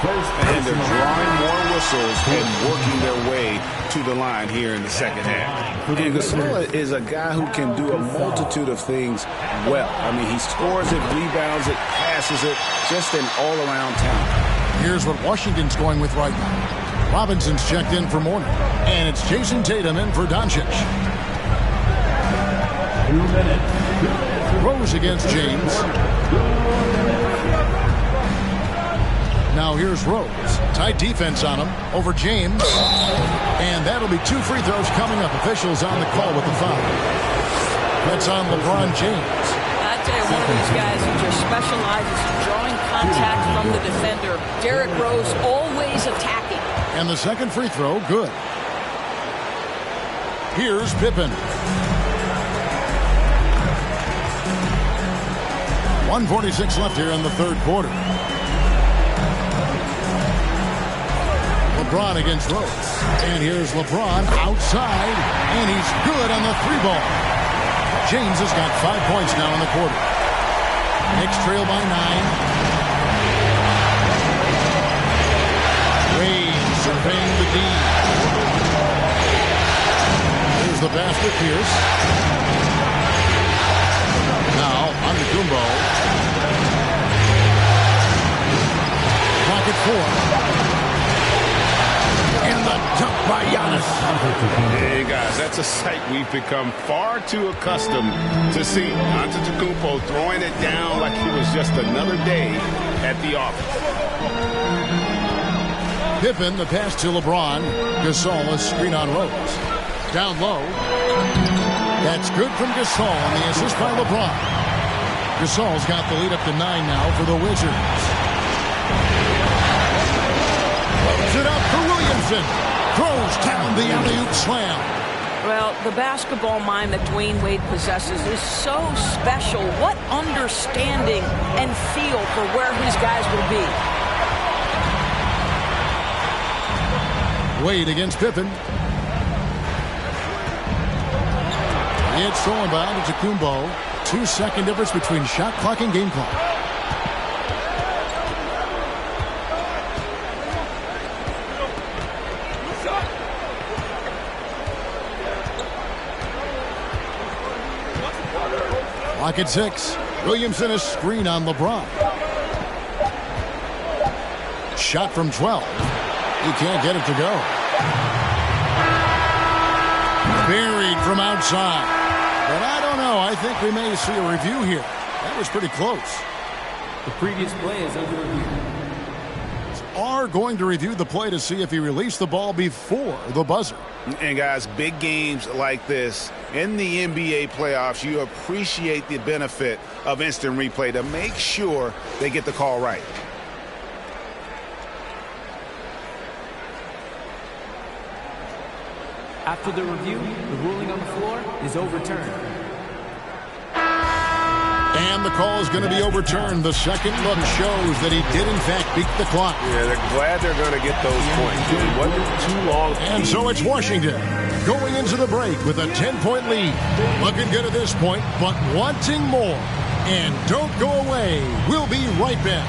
And they're drawing more whistles and working their way to the line here in the second half. And Gasol is a guy who can do a multitude of things well. I mean, he scores it, rebounds it, passes it, just an all-around talent. Here's what Washington's going with right now. Robinson's checked in for Mourning. And it's Jason Tatum in for Doncic. 2 minutes. Rose against James. Now here's Rose. Tight defense on him over James. And that'll be 2 free throws coming up. Officials on the call with the foul. That's on LeBron James. I tell you, one of these guys who just specializes in drawing contact from the defender. Derrick Rose always attacking. And the second free throw, good. Here's Pippen. 1:46 left here in the third quarter. LeBron against Rose. And here's LeBron outside. And he's good on the 3-ball. James has got 5 points now in the quarter. Knicks trail by 9. Wade surveying the D. Here's the basket, Pierce. Now, Antetokounmpo. Clock at 4. And the dunk by Giannis. Hey, guys, that's a sight we've become far too accustomed to see. Antetokounmpo throwing it down like it was just another day at the office. Pippen, the pass to LeBron. Gasol, a screen on Rose. Down low. That's good from Gasol, and the assist by LeBron. Gasol's got the lead up to 9 now for the Wizards. Loads it up for Williamson. Throws down the alley-oop slam. Well, the basketball mind that Dwayne Wade possesses is so special. What understanding and feel for where his guys will be. Wade against Pippen. It's stolen by Antetokounmpo. 2-second difference between shot clock and game clock. Clock at 6. Williamson, a screen on LeBron. Shot from 12. He can't get it to go. Buried from outside. But I don't know. I think we may see a review here. That was pretty close. The previous play is under review. Are going to review the play to see if he released the ball before the buzzer. And guys, big games like this in the NBA playoffs, you appreciate the benefit of instant replay to make sure they get the call right. After the review, the ruling on the floor is overturned. And the call is going to be overturned. The second look shows that he did, in fact, beat the clock. Yeah, they're glad they're going to get those points. It wasn't too long. And so it's Washington going into the break with a 10-point lead. Looking good at this point, but wanting more. And don't go away. We'll be right back.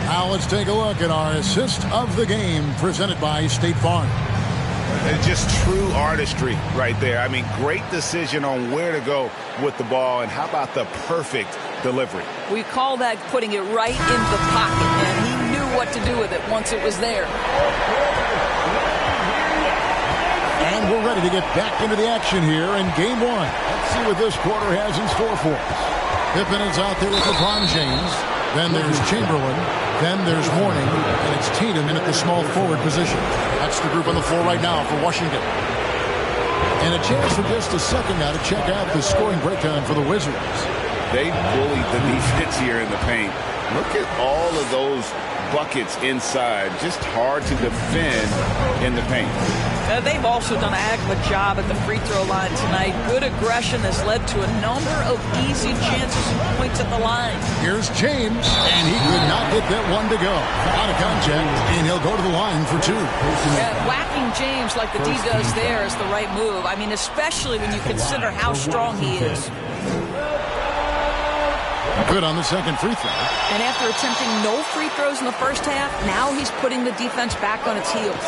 Now let's take a look at our assist of the game presented by State Farm. It's just true artistry right there. I mean, great decision on where to go with the ball, and how about the perfect delivery? We call that putting it right in the pocket, and he knew what to do with it once it was there. And we're ready to get back into the action here in Game 1. Let's see what this quarter has in store for us. Pippen is out there with LeBron James. Then there's Chamberlain. Then there's Mourning. And it's Tatum in at the small forward position. That's the group on the floor right now for Washington. And a chance for just a second now to check out the scoring breakdown for the Wizards. They bullied the defense here in the paint. Look at all of those buckets inside. Just hard to defend in the paint. They've also done an excellent job at the free throw line tonight. Good aggression has led to a number of easy chances and points at the line. Here's James, and he could not get that one to go. Out of contact, and he'll go to the line for 2. Whacking James like the D does there is the right move. I mean, especially when you consider how strong he is. Good on the second free throw. And after attempting no free throws in the first half, now he's putting the defense back on its heels.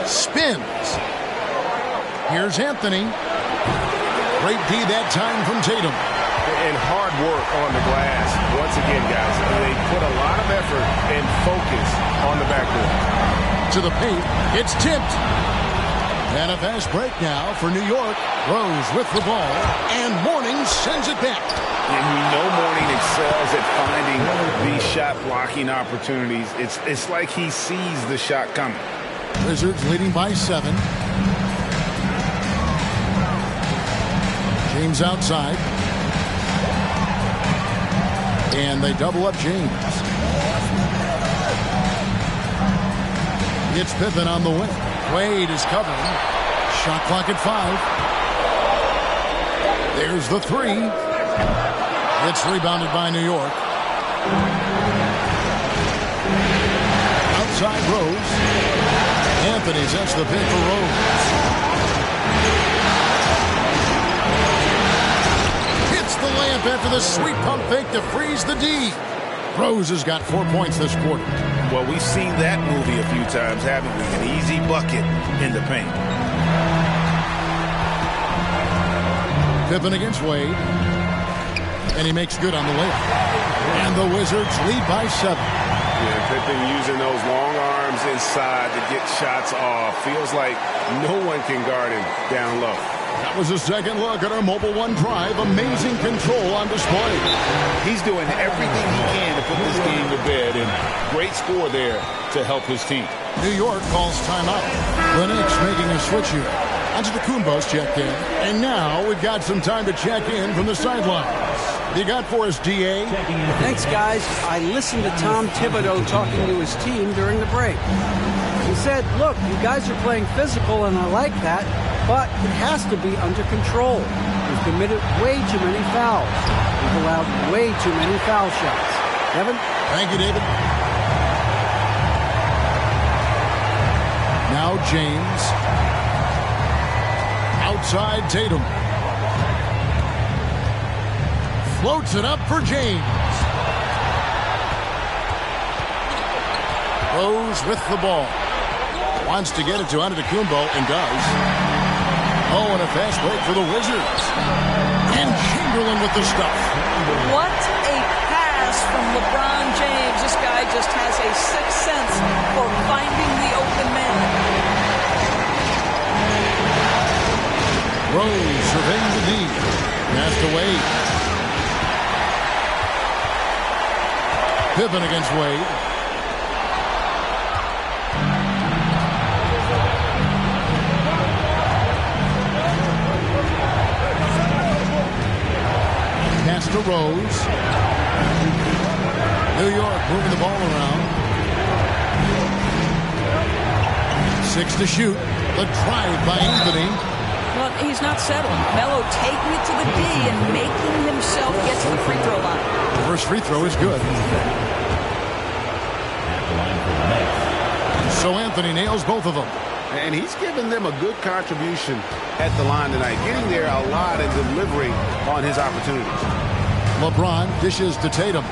Spins. Here's Anthony. Great D that time from Tatum. And hard work on the glass. Once again, guys, they put a lot of effort and focus on the backboard. To the paint, it's tipped. And a fast break now for New York. Rose with the ball, and Mourning sends it back. And we know Mourning excels at finding these shot blocking opportunities. It's like he sees the shot coming. Wizards leading by 7. James outside. And they double up James. It's Pippen on the wing. Wade is covering. Shot clock at 5. There's the 3. It's rebounded by New York. Outside Rose. Anthony sets the pick for Rose. Hits the layup after the sweet pump fake to freeze the D. Rose has got 4 points this quarter. Well, we've seen that movie a few times, haven't we? An easy bucket in the paint. Pippen against Wade. And he makes good on the layup. And the Wizards lead by 7. Yeah, Pippen using those long arms inside to get shots off. Feels like no one can guard him down low. That was a second look at our Mobile One Drive. Amazing control on display. He's doing everything he can to put this game to bed, and great score there to help his team. New York calls timeout. The Knicks making a switch here. Antetokounmpo's checked in. And now we've got some time to check in from the sidelines. You got for us, D.A.? Thanks, guys. I listened to Tom Thibodeau talking to his team during the break. He said, look, you guys are playing physical, and I like that, but it has to be under control. We've committed way too many fouls. We've allowed way too many foul shots. Kevin? Thank you, David. Now James. Outside Tatum. Floats it up for James. Rose with the ball. Wants to get it to Antetokounmpo and does. Oh, and a fast break for the Wizards. And Chamberlain with the stuff. What a pass from LeBron James. This guy just has a sixth sense for finding the open man. Rose surveying the D. Passed away. Pippen against Wade. Pass to Rose. New York moving the ball around. 6 to shoot. The drive by Anthony. Well, he's not settling. Melo taking it to the D and making himself get to the free throw line. The first free throw is good. So Anthony nails both of them. And he's given them a good contribution at the line tonight, getting there a lot and delivering on his opportunities. LeBron dishes to Tatum.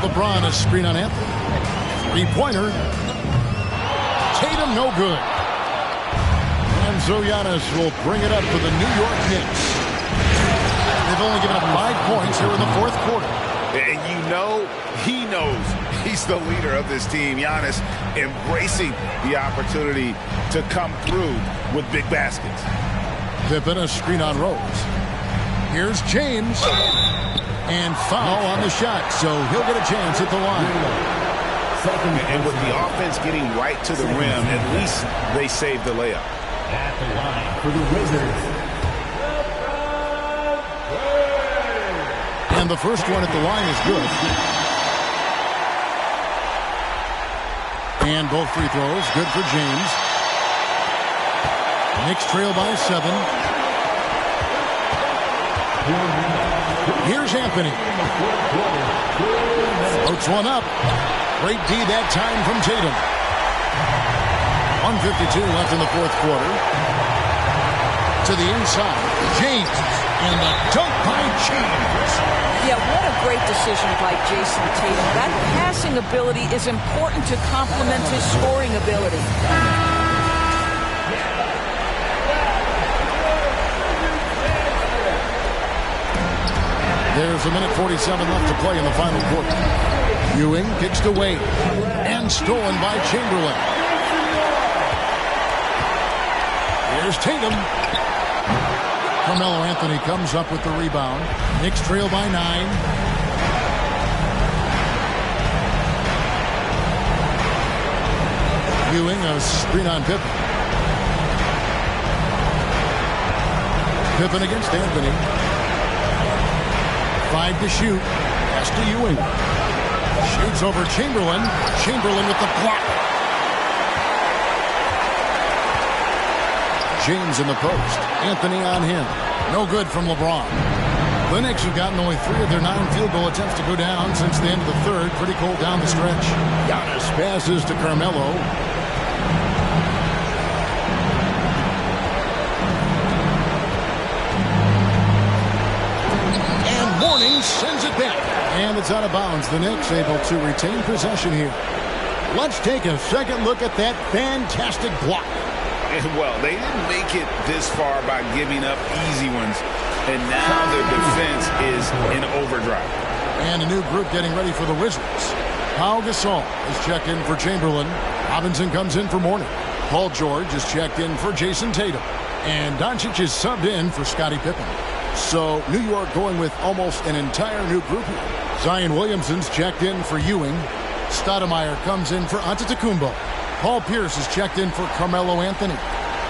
LeBron a screen on Anthony. Three-pointer. Tatum no good. And so Giannis will bring it up for the New York Knicks. They've only given up 5 points here in the fourth quarter. And you know, he knows he's the leader of this team. Giannis embracing the opportunity to come through with big baskets. Pippen a screen on Rose. Here's James. And foul on the shot, so he'll get a chance at the line. And with the offense getting right to the rim, at least they saved the layup. At the line for the Wizards. And the first one at the line is good. And both free throws, good for James. Knicks trail by 7. Here's Anthony. Floats one up. Great D that time from Tatum. 1:52 left in the fourth quarter. To the inside. James. And the dunk by James. Yeah, what a great decision by Jason Tatum. That passing ability is important to complement his scoring ability. There's 1:47 left to play in the final quarter. Ewing kicks to Wade. And stolen by Chamberlain. Here's Tatum. Carmelo Anthony comes up with the rebound. Knicks trail by 9. Ewing a screen on Pippen. Pippen against Anthony. 5 to shoot. Pass to Ewing. Shoots over Chamberlain. Chamberlain with the block. James in the post. Anthony on him. No good from LeBron. The Knicks have gotten only 3 of their 9 field goal attempts to go down since the end of the third. Pretty cold down the stretch. Giannis passes to Carmelo. And Mourning sends it back. And it's out of bounds. The Knicks able to retain possession here. Let's take a second look at that fantastic block. Well, they didn't make it this far by giving up easy ones, and now their defense is in overdrive. And a new group getting ready for the Wizards. Pau Gasol is checked in for Chamberlain. Robinson comes in for Mourning. Paul George is checked in for Jason Tatum. And Doncic is subbed in for Scottie Pippen. So New York going with almost an entire new group here. Zion Williamson's checked in for Ewing. Stoudemire comes in for Antetokounmpo. Paul Pierce is checked in for Carmelo Anthony.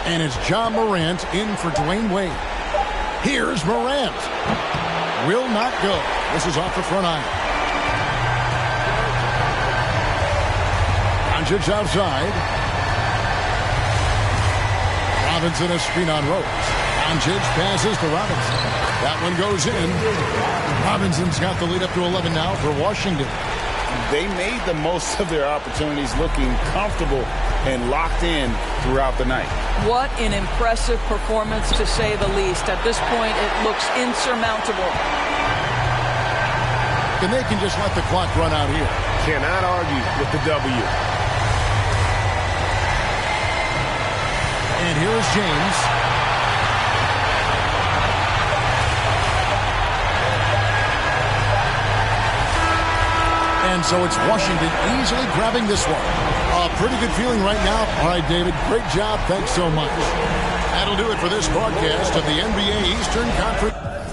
And it's John Morant in for Dwayne Wade. Here's Morant. Will not go. This is off the front iron. Doncic outside. Robinson a screen on Rose. Doncic passes to Robinson. That one goes in. Robinson's got the lead up to 11 now for Washington. They made the most of their opportunities, looking comfortable and locked in throughout the night. What an impressive performance, to say the least. At this point, it looks insurmountable. And they can just let the clock run out here. Cannot argue with the W. And here is James. And so it's Washington easily grabbing this one. A pretty good feeling right now. All right, David, great job. Thanks so much. That'll do it for this broadcast of the NBA Eastern Conference.